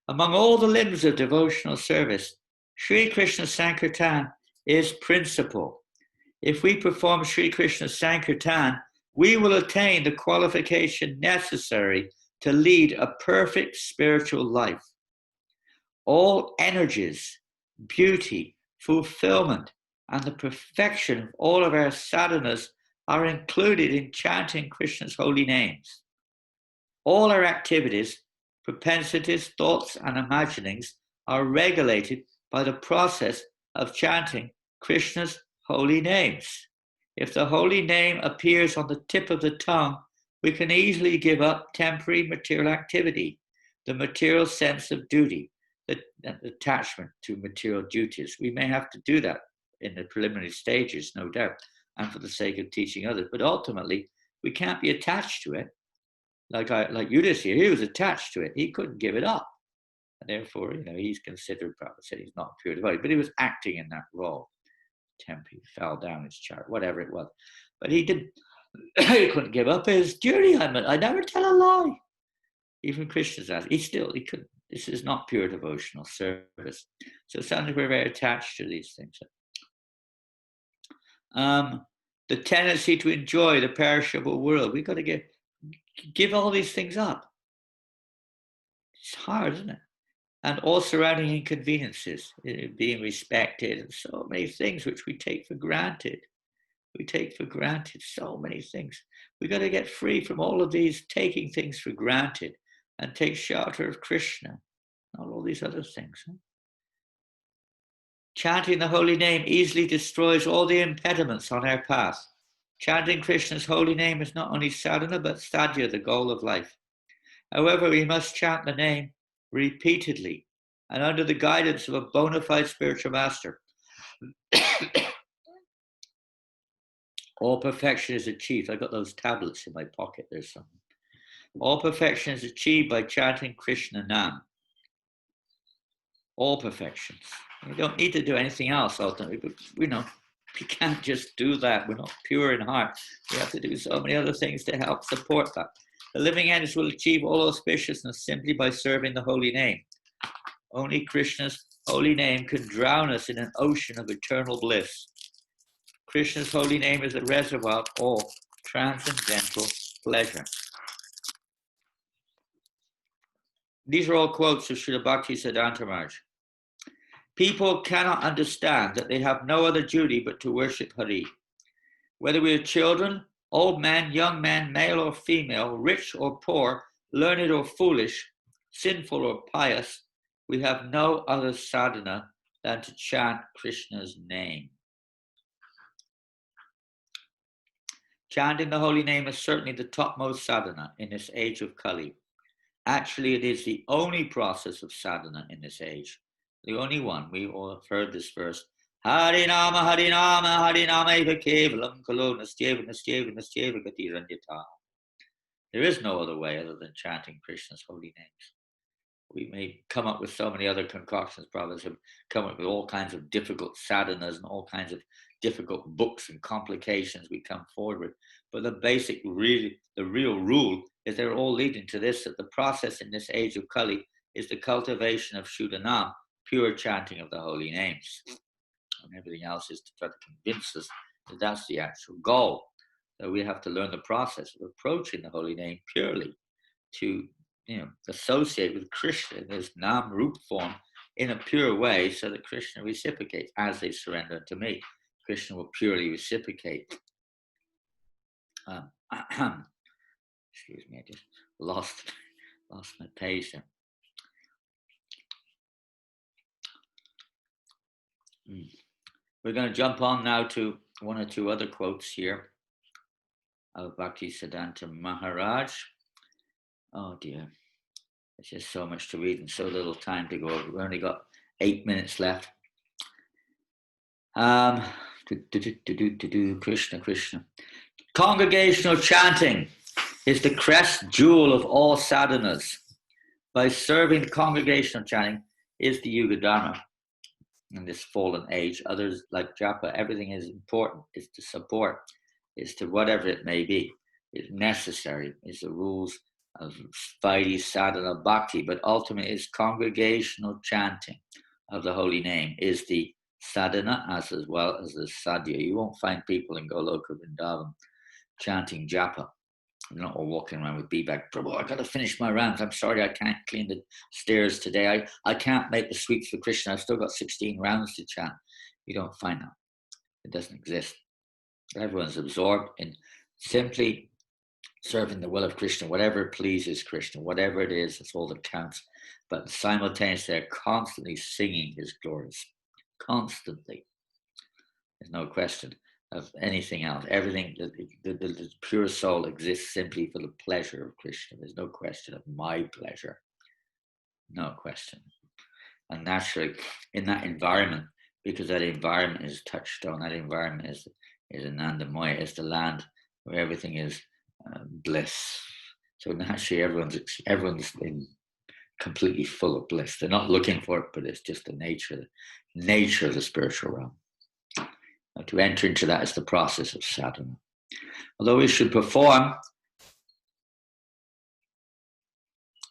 Among all the limbs of devotional service, Sri Krishna Sankirtan is principal. If we perform Sri Krishna Sankirtan, we will attain the qualification necessary to lead a perfect spiritual life. All energies, beauty, fulfillment, and the perfection of all of our sadhanas are included in chanting Krishna's holy names. All our activities, propensities, thoughts, and imaginings are regulated by the process of chanting Krishna's holy names. If the holy name appears on the tip of the tongue, we can easily give up temporary material activity, the material sense of duty, the attachment to material duties. We may have to do that in the preliminary stages, no doubt, and for the sake of teaching others. But ultimately, we can't be attached to it. Like Judas here, he was attached to it. He couldn't give it up. And therefore, he's considered, Prabhupada said, he's not pure devotee, but he was acting in that role. Tempe fell down his chart, whatever it was. But he didn't, he couldn't give up his duty. I never tell a lie. Even Krishna's asked, he couldn't. This is not pure devotional service. So it sounds like we're very attached to these things. The tendency to enjoy the perishable world. We've got to give all these things up. It's hard, isn't it? And all surrounding inconveniences, being respected, and so many things which we take for granted. We take for granted so many things. We've got to get free from all of these taking things for granted and take shelter of Krishna, not all these other things. Chanting the holy name easily destroys all the impediments on our path. Chanting Krishna's holy name is not only sadhana, but sadhya, the goal of life. However, we must chant the name repeatedly and under the guidance of a bona fide spiritual master. All perfection is achieved. I got those tablets in my pocket. There's some. All perfection is achieved by chanting Krishna Nam. All perfections. We don't need to do anything else ultimately, but we can't just do that. We're not pure in heart. We have to do so many other things to help support that. The living entities will achieve all auspiciousness simply by serving the holy name. Only Krishna's holy name can drown us in an ocean of eternal bliss. Krishna's holy name is the reservoir of all transcendental pleasure. These are all quotes of Srila Bhaktisiddhanta Maharaj. People cannot understand that they have no other duty but to worship Hari. Whether we are children, old men, young men, male or female, rich or poor, learned or foolish, sinful or pious, we have no other sadhana than to chant Krishna's name. Chanting the holy name is certainly the topmost sadhana in this age of Kali. Actually, it is the only process of sadhana in this age. The only one. We all have heard this verse. Harinama, Harinama, Harinama eva kevalam kalo nastyeva nastyeva nastyeva gati ranyata. There is no other way other than chanting Krishna's holy names. We may come up with so many other concoctions. Brothers have come up with all kinds of difficult sadhanas and all kinds of difficult books and complications we come forward with. But the real rule is they're all leading to this, that the process in this age of Kali is the cultivation of Shuddhanam, pure chanting of the holy names. And everything else is to try to convince us that that's the actual goal. So we have to learn the process of approaching the holy name purely to associate with Krishna in his Nam Rup form in a pure way so that Krishna reciprocates as they surrender to me. Krishna will purely reciprocate. Excuse me, I just lost my page there. We're going to jump on now to one or two other quotes here of Bhaktisiddhanta Maharaj. Oh dear, there's just so much to read and so little time to go over. We've only got 8 minutes left. Krishna, Krishna. Congregational chanting is the crest jewel of all sadhanas. By serving congregational chanting is the Yuga Dharma in this fallen age. Others like japa, everything is important, is to support, is to whatever it may be. is necessary, is the rules of Vaidhi Sadhana Bhakti, but ultimately is congregational chanting of the holy name, is the sadhana as well as the sadhya. You won't find people in Goloka Vrindavan chanting japa. They're not all walking around with bag. Prabhu, I got to finish my rounds. I'm sorry, I can't clean the stairs today. I can't make the sweets for Krishna. I've still got 16 rounds to chant. You don't find that. It doesn't exist. Everyone's absorbed in simply serving the will of Krishna, whatever pleases Krishna, whatever it is, that's all that counts. But simultaneously, they're constantly singing his glories. Constantly. There's no question of anything else. Everything, the pure soul exists simply for the pleasure of Krishna. There's no question of my pleasure. No question. And naturally, in that environment, because that environment is touchstone, that environment is Anandamaya, is the land where everything is bliss. So naturally, everyone's completely full of bliss. They're not looking for it, but it's just the nature of the spiritual realm. Now, to enter into that is the process of sadhana. Although we should perform,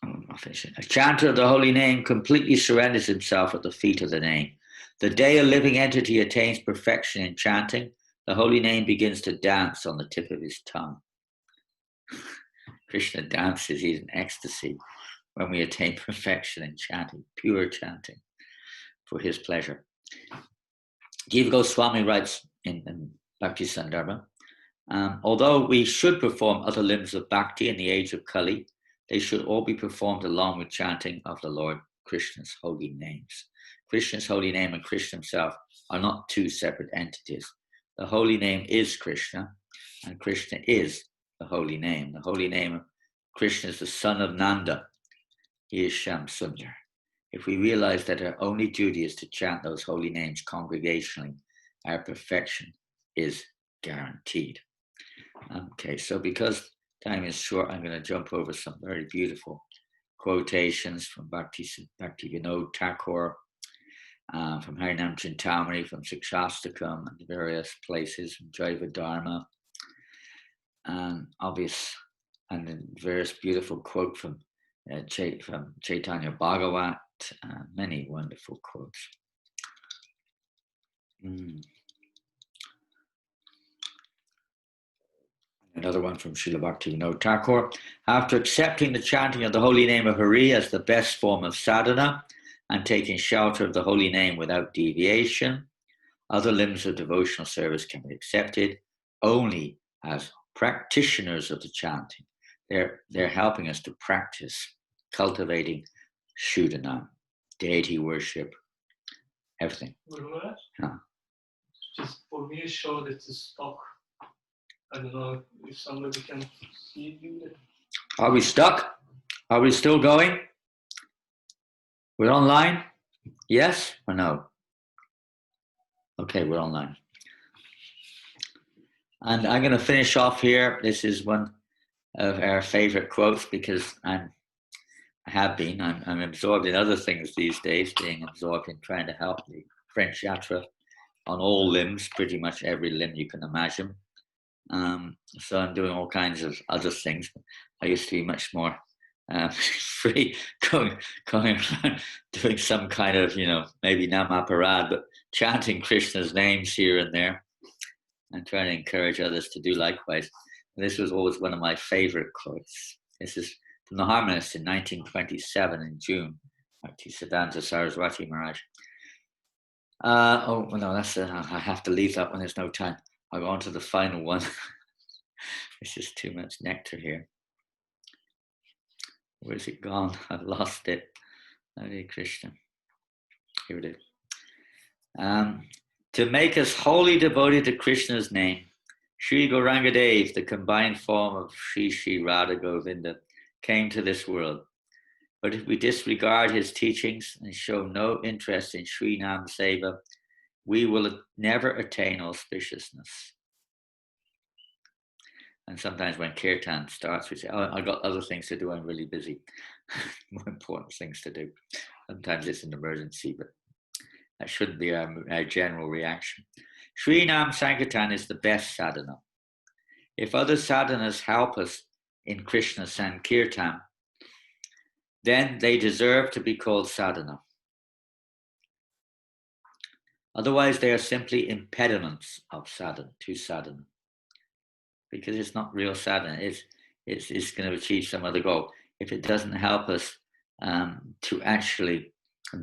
a chanter of the holy name completely surrenders himself at the feet of the name. The day a living entity attains perfection in chanting, the holy name begins to dance on the tip of his tongue. Krishna dances, he's in ecstasy when we attain perfection in chanting, pure chanting, for his pleasure. Jiva Goswami writes in Bhakti Sandarbha, although we should perform other limbs of bhakti in the age of Kali, they should all be performed along with chanting of the Lord Krishna's holy names. Krishna's holy name and Krishna himself are not two separate entities. The holy name is Krishna, and Krishna is the holy name. The holy name of Krishna is the son of Nanda. He is Sham Sundar. If we realize that our only duty is to chant those holy names congregationally, our perfection is guaranteed. Okay, so because time is short, I'm going to jump over some very beautiful quotations from Bhakti Vinod Thakur, from Harinam Chintamani, from ISKCON, and various places, from Jaiva Dharma, and various beautiful quote from Chaitanya Bhagavat, many wonderful quotes. Another one from Srila Bhakti Vinod Thakur. After accepting the chanting of the holy name of Hari as the best form of sadhana and taking shelter of the holy name without deviation, other limbs of devotional service can be accepted only as practitioners of the chanting. They're helping us to practice cultivating Shuddhanam, deity worship, everything.
Just for me, show that it's stuck. I don't know if somebody can see you.
Are we stuck? Are we still going? We're online? Yes or no? Okay, we're online. And I'm going to finish off here. This is one of our favorite quotes because I'm absorbed in other things these days, being absorbed in trying to help the French Yatra on all limbs, pretty much every limb you can imagine. So I'm doing all kinds of other things. I used to be much more free, going around doing some kind of, maybe Namaparad, but chanting Krishna's names here and there and trying to encourage others to do likewise. And this was always one of my favorite quotes. This is from the Harmonist in 1927 in June, Siddhanta Saraswati Maharaj. I have to leave that one, there's no time. I'll go on to the final one. It's just too much nectar here. Where's it gone? I've lost it. Hare Krishna. Here it is. To make us wholly devoted to Krishna's name, Sri Gaurangadev, the combined form of Sri Radha Govinda, came to this world. But if we disregard his teachings and show no interest in Sri Nam Seva, we will never attain auspiciousness. And sometimes when kirtan starts, we say, I've got other things to do, I'm really busy. More important things to do. Sometimes it's an emergency, but that shouldn't be our general reaction. Sri Nam Sankirtan is the best sadhana. If other sadhanas help us in Krishna Sankirtan, then they deserve to be called sadhana. Otherwise, they are simply impediments of sadhana, to sadhana. Because it's not real sadhana, it's going to achieve some other goal. If it doesn't help us to actually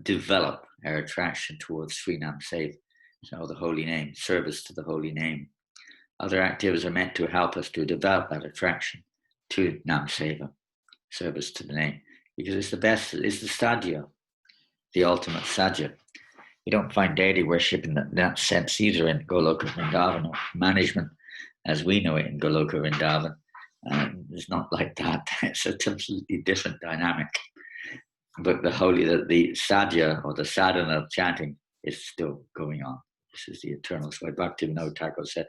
develop our attraction towards Sri Nam Seva, so the holy name, service to the holy name. Other activities are meant to help us to develop that attraction to Nam Seva, service to the name, because it's the best, it's the sadhya, the ultimate sadhya. You don't find deity worship in that sense either in Goloka Vrindavan, or management as we know it in Goloka Vrindavan. It's not like that. It's a completely different dynamic. But the sadhya or the sadhana of chanting is still going on. This is the eternal. So Bhaktivinoda Thakur said,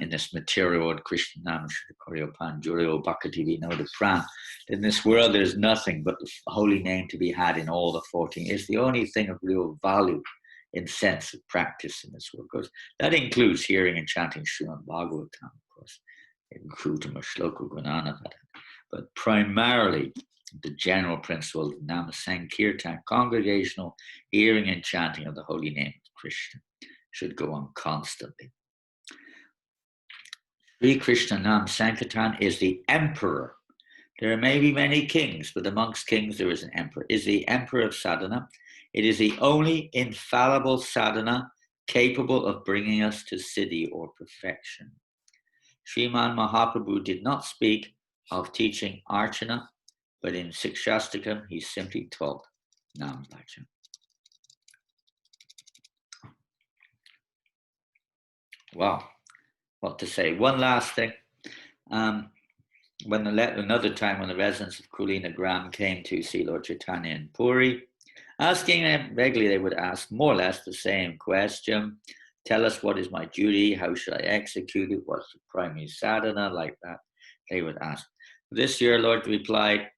in this material world, Krishna Nam Shrikoryo Panjuryo Bhakti Vinoda Pran. In this world, there's nothing but the holy name to be had in all the 14. It's the only thing of real value in sense of practice in this world. Because that includes hearing and chanting Srimad Bhagavatam, of course, including Shloka Gunana. But primarily, the general principle of Nama Sankirtan, congregational hearing and chanting of the holy name of Krishna, should go on constantly. Sri Krishna Nam Sankirtan is the emperor. There may be many kings, but amongst kings there is an emperor. Is the emperor of sadhana. It is the only infallible sadhana capable of bringing us to siddhi or perfection. Sriman Mahaprabhu did not speak of teaching archana, but in Sikshastakam he simply taught Nam Bhajan. Wow, what to say. One last thing. Another time when the residents of Kulina Gram came to see Lord Chaitanya in Puri, asking them regularly, they would ask more or less the same question. Tell us what is my duty, how should I execute it, what's the primary sadhana, like that, they would ask. This year, Lord replied,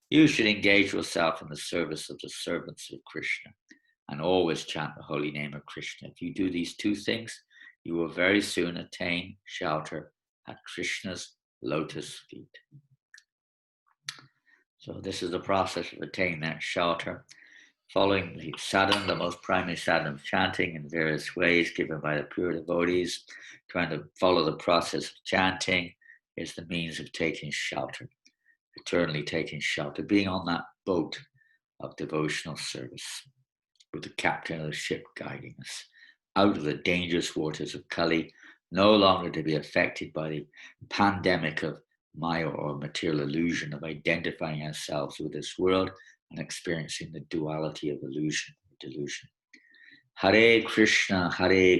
you should engage yourself in the service of the servants of Krishna and always chant the holy name of Krishna. If you do these two things, you will very soon attain shelter at Krishna's lotus feet. So this is the process of attaining that shelter. Following the sadhana, the most primary sadhana of chanting in various ways given by the pure devotees, trying to follow the process of chanting is the means of taking shelter, eternally taking shelter, being on that boat of devotional service with the captain of the ship guiding us out of the dangerous waters of Kali, no longer to be affected by the pandemic of Maya or material illusion of identifying ourselves with this world and experiencing the duality of illusion or delusion. Hare Krishna,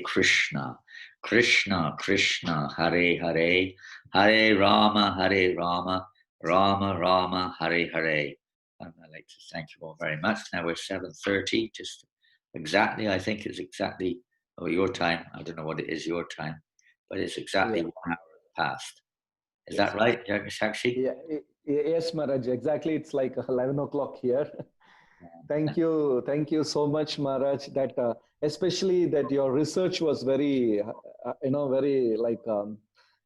Krishna Krishna, Hare Hare, Hare Rama, Rama Rama, Hare Hare. And I'd like to thank you all very much. Now we're 7:30, just exactly, I think it's exactly your time. I don't know what it is your time, but it's exactly 1 hour past. Is that right, Sakshi?
Yeah, yes, Maharaj, exactly. It's like 11 o'clock here. Thank you so much, Maharaj, that especially that your research was very, very like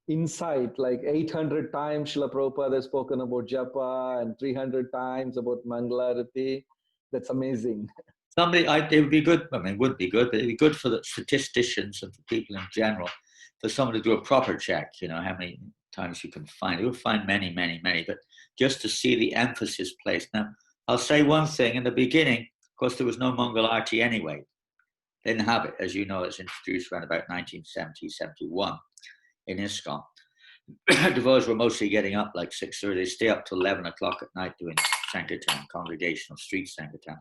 insight, like 800 times Srila Prabhupada has spoken about japa and 300 times about Mangalarati. That's amazing.
It would be good, it would be good, but it would be good for the statisticians and for people in general, for someone to do a proper check, how many times you can find. You'll find many, many, many, but just to see the emphasis placed. Now, I'll say one thing. In the beginning, of course, there was no Mangalarti anyway. They didn't have it. As you know, it's introduced around about 1970, 71 in ISKCON. Devotees were mostly getting up like 6:30. They stay up till 11 o'clock at night doing Sankirtan, congregational street Sankirtan.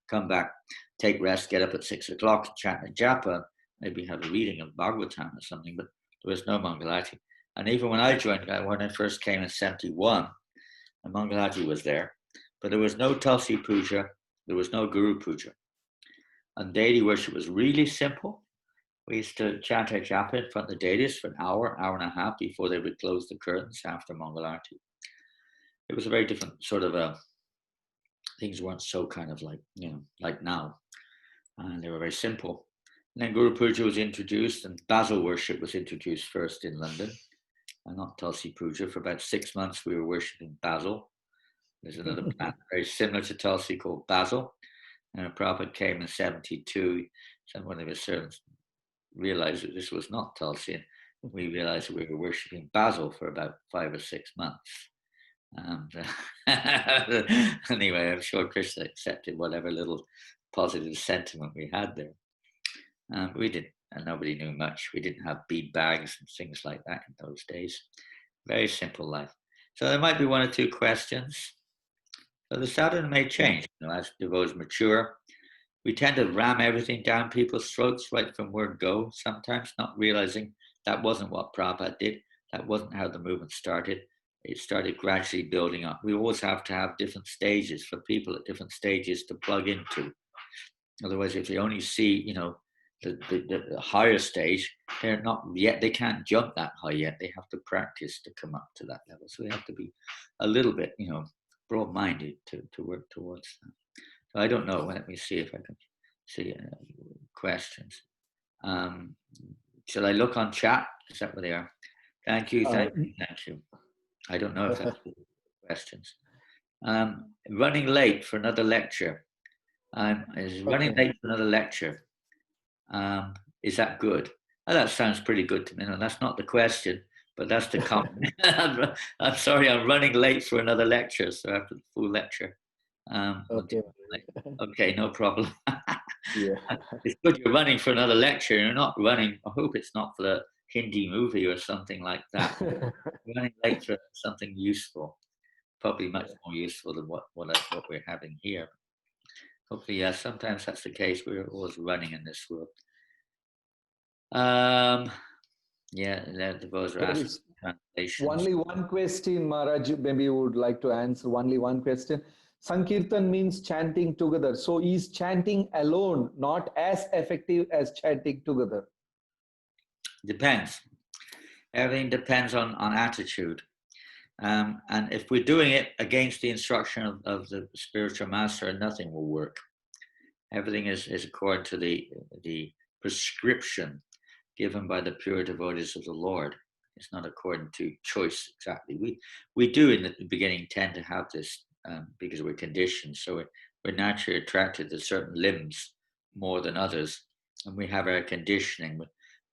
Come back, take rest, get up at 6 o'clock, chant a japa, maybe have a reading of Bhagavatam or something, but there was no Mangalarti. And even when I joined, when I first came in 71, the Mangalarti was there, but there was no Tulsi Puja, there was no Guru Puja. And deity worship was really simple. We used to chant a japa in front of the deities for an hour and a half before they would close the curtains after Mangalarti. It was a very different sort of things weren't so kind of like, like now. And they were very simple. And then Guru Puja was introduced and Basil worship was introduced first in London. not Tulsi Puja. For about 6 months, we were worshipping Basil. There's another plant very similar to Tulsi called Basil. And a Prabhupada came in 72. Some one of his servants realized that this was not Tulsi. And we realized that we were worshipping Basil for about 5 or 6 months. And anyway, I'm sure Krishna accepted whatever little positive sentiment we had there. We didn't, and nobody knew much. We didn't have bead bags and things like that in those days. Very simple life. So there might be 1 or 2 questions. So the sadhana may change, as devotees mature. We tend to ram everything down people's throats right from word go, sometimes not realizing that wasn't what Prabhupada did. That wasn't how the movement started. It started gradually building up. We always have to have different stages for people at different stages to plug into. Otherwise, if they only see, the higher stage, they're not yet, they can't jump that high yet. They have to practice to come up to that level. So they have to be a little bit, broad-minded to work towards that. So I don't know. Let me see if I can see questions. Shall I look on chat? Is that where they are? Thank you. Thank you. I don't know if that's questions. Running late for another lecture. Running late for another lecture. Is that good? Oh, that sounds pretty good to me. No, that's not the question, but that's the comment. I'm sorry, I'm running late for another lecture, so after the full lecture. Okay, no problem.
Yeah.
It's good you're running for another lecture. You're not running. I hope it's not for the Hindi movie or something like that. Running late for something useful, probably much more useful than what we're having here. Hopefully, yeah. Sometimes that's the case. We're always running in this world. Yeah, the boys are asking translations.
Only one question, Maharaj. Maybe you would like to answer. Only one question. Sankirtan means chanting together. So is chanting alone not as effective as chanting together?
Depends. Everything depends on attitude. And if we're doing it against the instruction of the spiritual master, nothing will work. Everything is according to the prescription given by the pure devotees of the Lord. It's not according to choice exactly. We do in the beginning tend to have this because we're conditioned. So we're naturally attracted to certain limbs more than others. And we have our conditioning.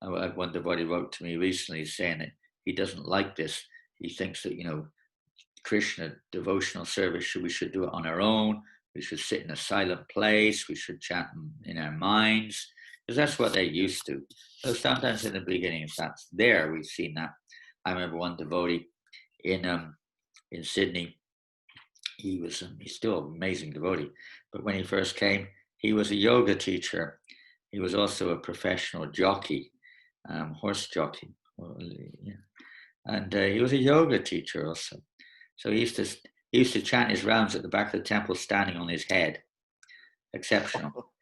One devotee wrote to me recently saying that he doesn't like this. He thinks that, Krishna devotional service, we should do it on our own. We should sit in a silent place. We should chant in our minds, because that's what they're used to. So sometimes in the beginning, if that's there, we've seen that. I remember one devotee in Sydney. He's still an amazing devotee, but when he first came, he was a yoga teacher. He was also a professional jockey, horse jockey, and he was a yoga teacher also. So he used to chant his rounds at the back of the temple, standing on his head. Exceptional,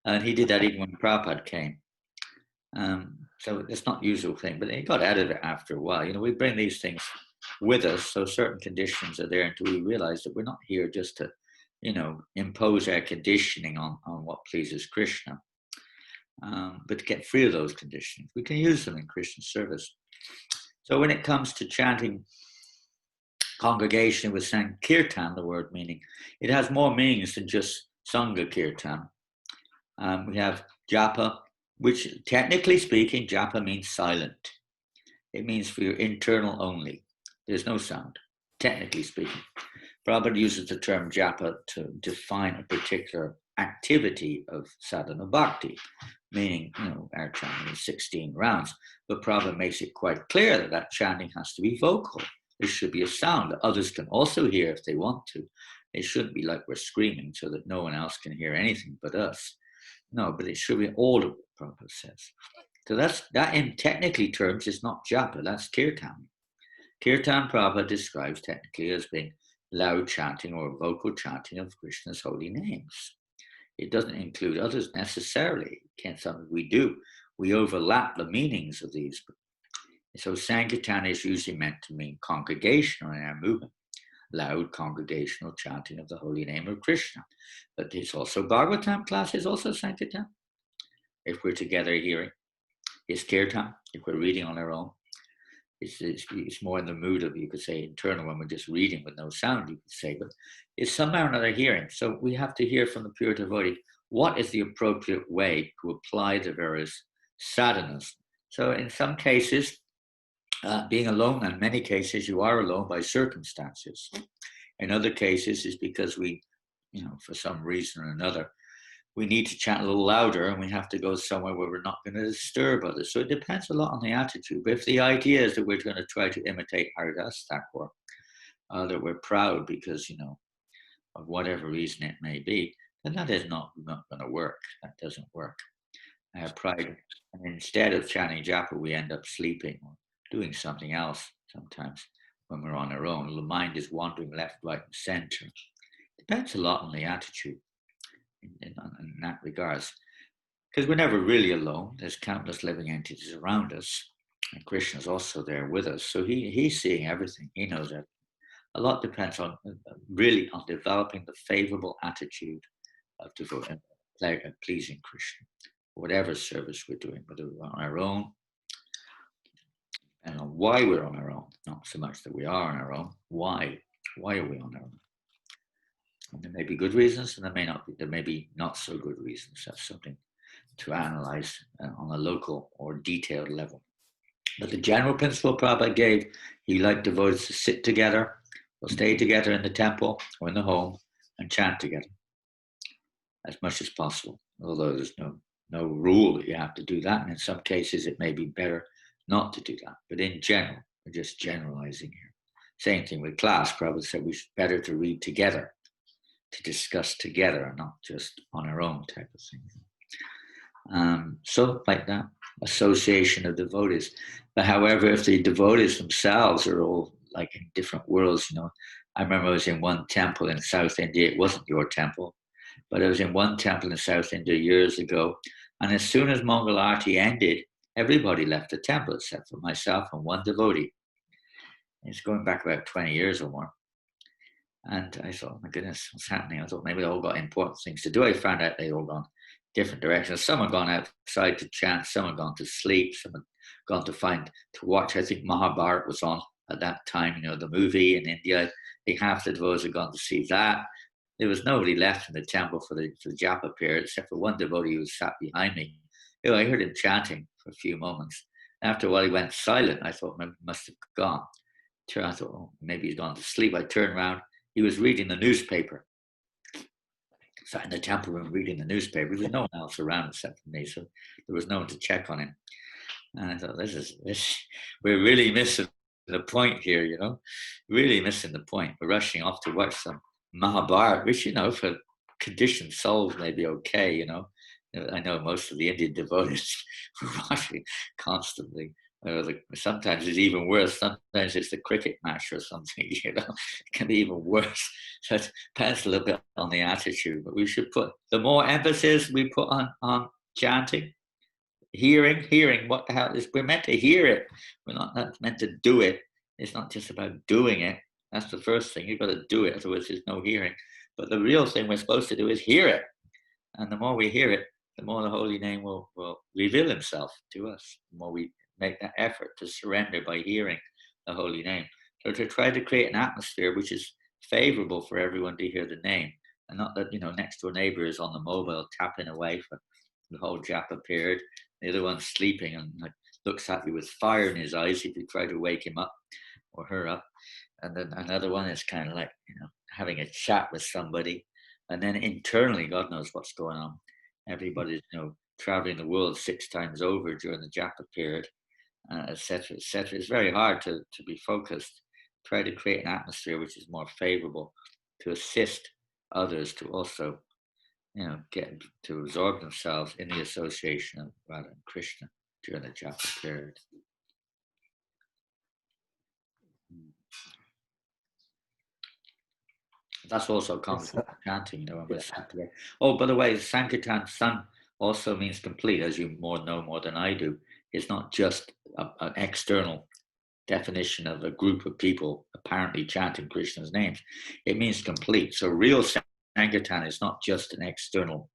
and he did that even when Prabhupada came. So it's not the usual thing, but he got out of it after a while. We bring these things with us, so certain conditions are there until we realize that we're not here just to, impose our conditioning on what pleases Krishna, but to get free of those conditions. We can use them in Krishna service. So when it comes to chanting congregation with Sankirtan, the word meaning, it has more meanings than just Sangha Kirtan. We have Japa, which technically speaking, Japa means silent. It means for your internal only. There's no sound, technically speaking. Prabhupada uses the term Japa to define a particular activity of sadhana bhakti, meaning, our chanting is 16 rounds. But Prabhupada makes it quite clear that chanting has to be vocal. There should be a sound that others can also hear if they want to. It shouldn't be like we're screaming so that no one else can hear anything but us. No, but it should be audible, Prabhupada says. So that in technically terms is not japa, that's kirtan. Kirtan Prabhupada describes technically as being loud chanting or vocal chanting of Krishna's holy names. It doesn't include others necessarily. Something we do. We overlap the meanings of these. So Sankirtan is usually meant to mean congregational in our movement, loud congregational chanting of the holy name of Krishna. But it's also Bhagavatam class is also Sankirtan. If we're together hearing, it's Kirtan, if we're reading on our own. it's more in the mood of, you could say, internal, when we're just reading with no sound, you could say, but it's somehow or another hearing. So we have to hear from the pure devotee what is the appropriate way to apply the various sadhanas. So in some cases, being alone, in many cases, you are alone by circumstances. In other cases, it's because we, for some reason or another, we need to chant a little louder, and we have to go somewhere where we're not going to disturb others. So it depends a lot on the attitude. But if the idea is that we're going to try to imitate Haridas Thakur, that we're proud because, of whatever reason it may be, then that is not going to work. That doesn't work. Pride. And instead of chanting japa, we end up sleeping or doing something else sometimes when we're on our own. The mind is wandering left, right, and center. Depends a lot on the attitude in that regards. Because we're never really alone. There's countless living entities around us. And Krishna's also there with us. So he's seeing everything. He knows that. A lot depends on really on developing the favorable attitude of devotion, pleasing Krishna. Whatever service we're doing, whether we're on our own, and on why we're on our own. Not so much that we are on our own. Why? Why are we on our own? And there may be good reasons, and there may not be. There may be not so good reasons. That's something to analyze on a local or detailed level. But the general principle Prabhupada gave, he liked devotees to sit together or stay together in the temple or in the home and chant together as much as possible. Although there's no rule that you have to do that, and in some cases it may be better not to do that. But in general, we're just generalizing here. Same thing with class. Prabhupada said it's better to read together, to discuss together, and not just on our own type of thing. So like that, association of devotees. But however, if the devotees themselves are all like in different worlds, I remember I was in one temple in South India. It wasn't your temple, but I was in one temple in South India years ago. And as soon as Mangal Arati ended, everybody left the temple except for myself and one devotee. It's going back about 20 years or more. And I thought, oh my goodness, what's happening? I thought maybe they all got important things to do. I found out they all gone different directions. Some had gone outside to chant, some had gone to sleep, some had gone to watch. I think Mahabharata was on at that time, the movie in India. I think half the devotees had gone to see that. There was nobody left in the temple for the japa period, except for one devotee who sat behind me. I heard him chanting for a few moments. After a while, he went silent. I thought maybe he must have gone. I thought, oh, maybe he's gone to sleep. I turned around. He was reading the newspaper. Sat in the temple room reading the newspaper. There was no one else around except for me, so there was no one to check on him. And I thought, we're really missing the point here, really missing the point. We're rushing off to watch some Mahabharata, which, for conditioned souls may be okay, I know most of the Indian devotees were watching constantly. Sometimes it's even worse. Sometimes it's the cricket match or something, it can be even worse. So it depends a little bit on the attitude, but we should put, the more emphasis we put on chanting, hearing what the hell is, we're meant to hear it. We're not meant to do it. It's not just about doing it. That's the first thing. You've got to do it, otherwise there's no hearing. But the real thing we're supposed to do is hear it. And the more we hear it, the more the holy name will reveal himself to us. The more we make that effort to surrender by hearing the holy name. So to try to create an atmosphere which is favorable for everyone to hear the name. And not that, next door neighbor is on the mobile tapping away for the whole japa period. The other one's sleeping and looks at you with fire in his eyes if you try to wake him up or her up. And then another one is kind of like, having a chat with somebody. And then internally, God knows what's going on. Everybody's, traveling the world 6 times over during the japa period, etc., etc. It's very hard to be focused. Try to create an atmosphere which is more favorable to assist others to also, get to absorb themselves in the association of Radha and Krishna during the japa period. That's also common chanting, when we're sat together. Oh, by the way, Sankirtan San also means complete, as you know more than I do. It's not just an external definition of a group of people apparently chanting Krishna's names. It means complete. So real Sankirtan is not just an external,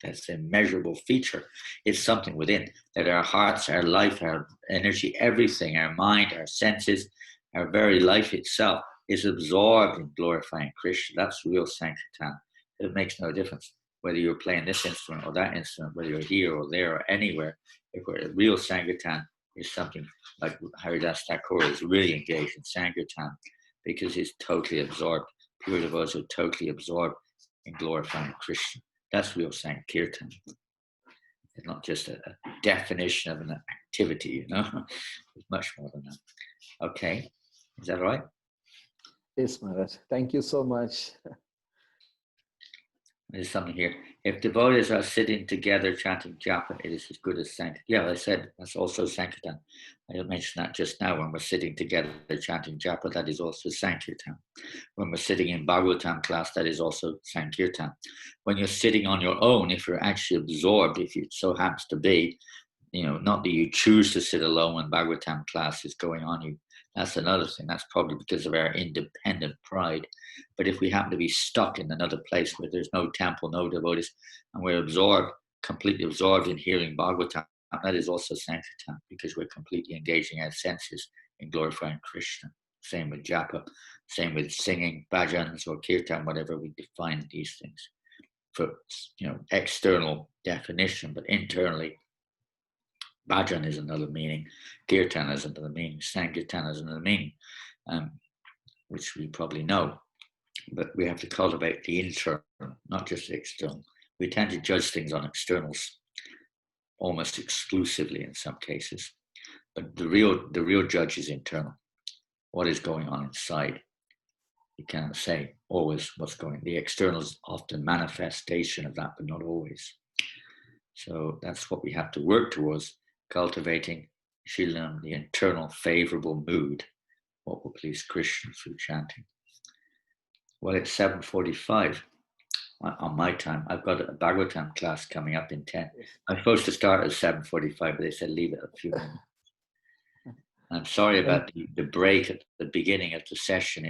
That's a measurable feature. It's something within, that our hearts, our life, our energy, everything, our mind, our senses, our very life itself is absorbed in glorifying Krishna. That's real Sankirtan. It makes no difference whether you're playing this instrument or that instrument, whether you're here or there or anywhere. If we're real Sankirtan is something like Haridas Thakur is really engaged in Sankirtan because he's totally absorbed. Pure devotees are totally absorbed in glorifying Krishna. That's real Sankirtan. It's not just a definition of an activity, It's much more than that. Okay, is that right?
Yes, Maharaj. Thank you so much.
There's something here. If devotees are sitting together chanting japa, it is as good as Sankirtan. Yeah, I said that's also Sankirtan. I mentioned that just now. When we're sitting together chanting japa, that is also Sankirtan. When we're sitting in Bhagavatam class, that is also Sankirtan. When you're sitting on your own, if you're actually absorbed, if it so happens to be, not that you choose to sit alone when Bhagavatam class is going on, that's another thing. That's probably because of our independent pride. But if we happen to be stuck in another place where there's no temple, no devotees, and we're completely absorbed in hearing Bhagavatam, that is also Sankirtan, because we're completely engaging our senses in glorifying Krishna. Same with japa, same with singing, bhajans or kirtan, whatever we define these things for, external definition, but internally, bhajan is another meaning, kirtan is another meaning, sankirtan is another meaning, which we probably know. But we have to cultivate the internal, not just the external. We tend to judge things on externals almost exclusively in some cases. But the real judge is internal. What is going on inside? You cannot say always what's going on. The external is often manifestation of that, but not always. So that's what we have to work towards, cultivating Shilam, the internal favorable mood, what will please Krishna through chanting. Well, it's 7:45 on my time. I've got a Bhagavatam class coming up in 10. I'm supposed to start at 7:45, but they said leave it a few minutes. I'm sorry about the break at the beginning of the session.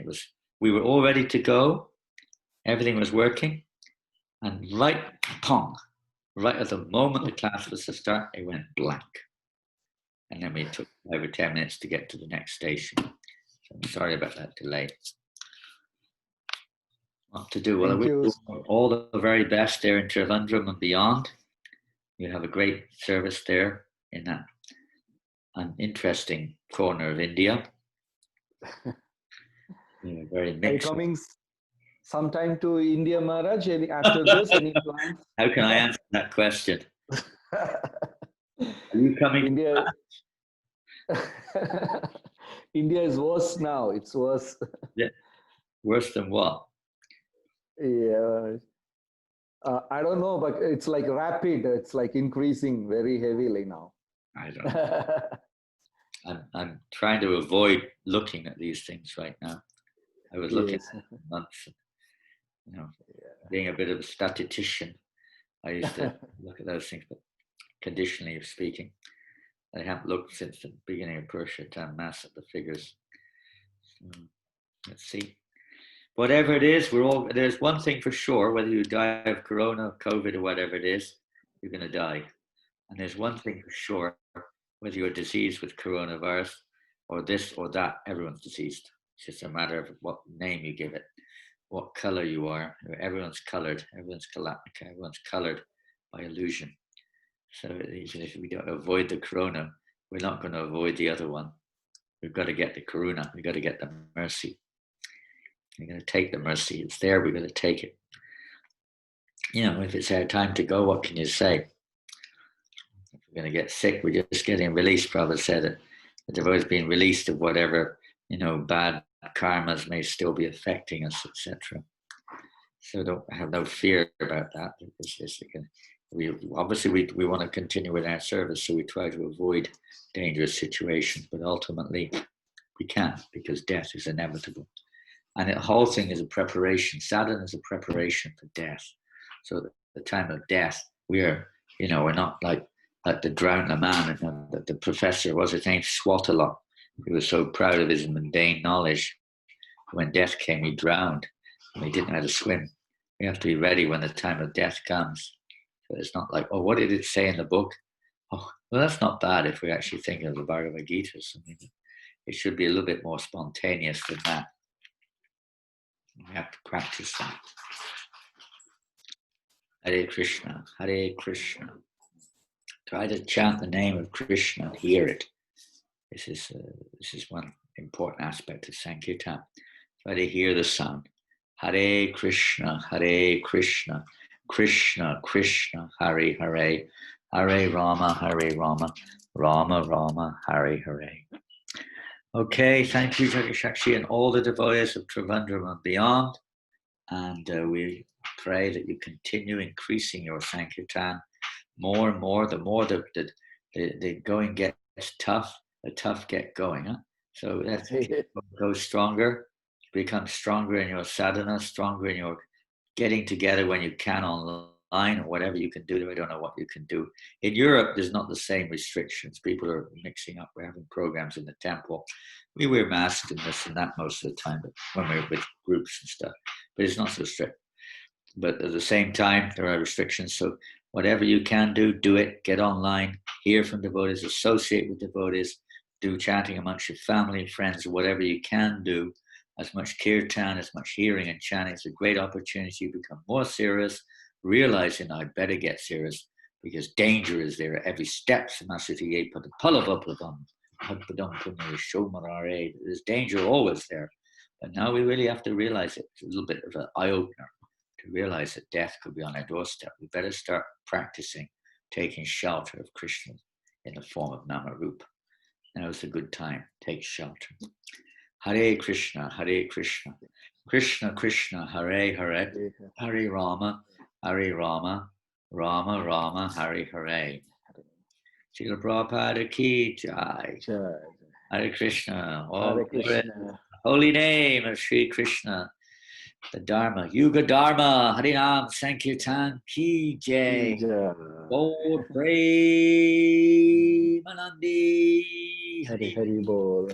We were all ready to go. Everything was working. And right at the moment the class was to start, it went blank. And then we took over 10 minutes to get to the next station. So I'm sorry about that delay. What to do? Well, I wish you all the very best there in Trivandrum and beyond. You have a great service there in an interesting corner of India. Very mixed.
Are you coming sometime to India, Maharaj? After this, any plans?
How can I answer that question? Are you coming?
India. India is worse now. It's worse.
Yeah. Worse than what?
Yeah. I don't know, but it's like rapid. It's like increasing very heavily now.
I don't know. I'm trying to avoid looking at these things right now. I was looking at months, being a bit of a statistician. I used to look at those things, but conditionally speaking, I haven't looked since the beginning of Purushottam Mass at the figures. So, let's see. Whatever it is, there's one thing for sure, whether you die of corona, COVID, or whatever it is, you're going to die. And there's one thing for sure, whether you're diseased with coronavirus or this or that, everyone's diseased. It's just a matter of what name you give it, what color you are. Everyone's colored, everyone's colored by illusion. So even if we don't avoid the corona, we're not going to avoid the other one. We've got to get the karuna, we've got to get the mercy. We're going to take the mercy. It's there, we're going to take it. If it's our time to go, what can you say? If we're going to get sick, we're just getting released. Prabhupada said that the devotees being released of whatever, bad karmas may still be affecting us, etc. So don't have no fear about that. We want to continue with our service, so we try to avoid dangerous situations, but ultimately we can't, because death is inevitable. And the whole thing is a preparation. Sadhana is a preparation for death. So at the time of death, we're not like the drowned man. The professor, was his name, Swatalot. He was so proud of his mundane knowledge. When death came, he drowned, and he didn't know how to swim. We have to be ready when the time of death comes. So it's not like, oh, what did it say in the book? Oh, well, that's not bad if we actually think of the Bhagavad Gita or something. It should be a little bit more spontaneous than that. We have to practice that. Hare Krishna, Hare Krishna. Try to chant the name of Krishna and hear it. This is one important aspect of Sankirtan. Try to hear the sound. Hare Krishna, Hare Krishna, Krishna Krishna, Hare Hare, Hare Rama, Rama Rama, Hare Hare. Okay, thank you, Shakshi, and all the devotees of Trivandrum and beyond. And we pray that you continue increasing your Sankirtan more and more. The more the going gets tough, the tough get going. Huh? So that's go stronger, become stronger in your sadhana, stronger in your getting together when you can online or whatever you can do. I don't know what you can do. In Europe, there's not the same restrictions. People are mixing up. We're having programs in the temple. We wear masks and this and that most of the time, but when we're with groups and stuff. But it's not so strict. But at the same time, there are restrictions. So whatever you can do, do it. Get online, hear from devotees, associate with devotees, do chanting amongst your family, friends, whatever you can do. As much kirtan, as much hearing and chanting. It's a great opportunity to become more serious, realizing I'd better get serious because danger is there at every step. There's danger always there. But now we really have to realize it. It's a little bit of an eye-opener to realize that death could be on our doorstep. We better start practicing taking shelter of Krishna in the form of Namarupa. Now is a good time. Take shelter. Hare Krishna, Krishna Krishna, Hare Hare, Hare Rama, Rama Rama, Hare Hare. Srila Prabhupada ki jai. Hare Krishna.
Hare Krishna.
Holy name of Sri Krishna, the Dharma, Yuga Dharma, Harinam Sankirtan ki jai. Bol Premanandi.
Hari Hari Bol.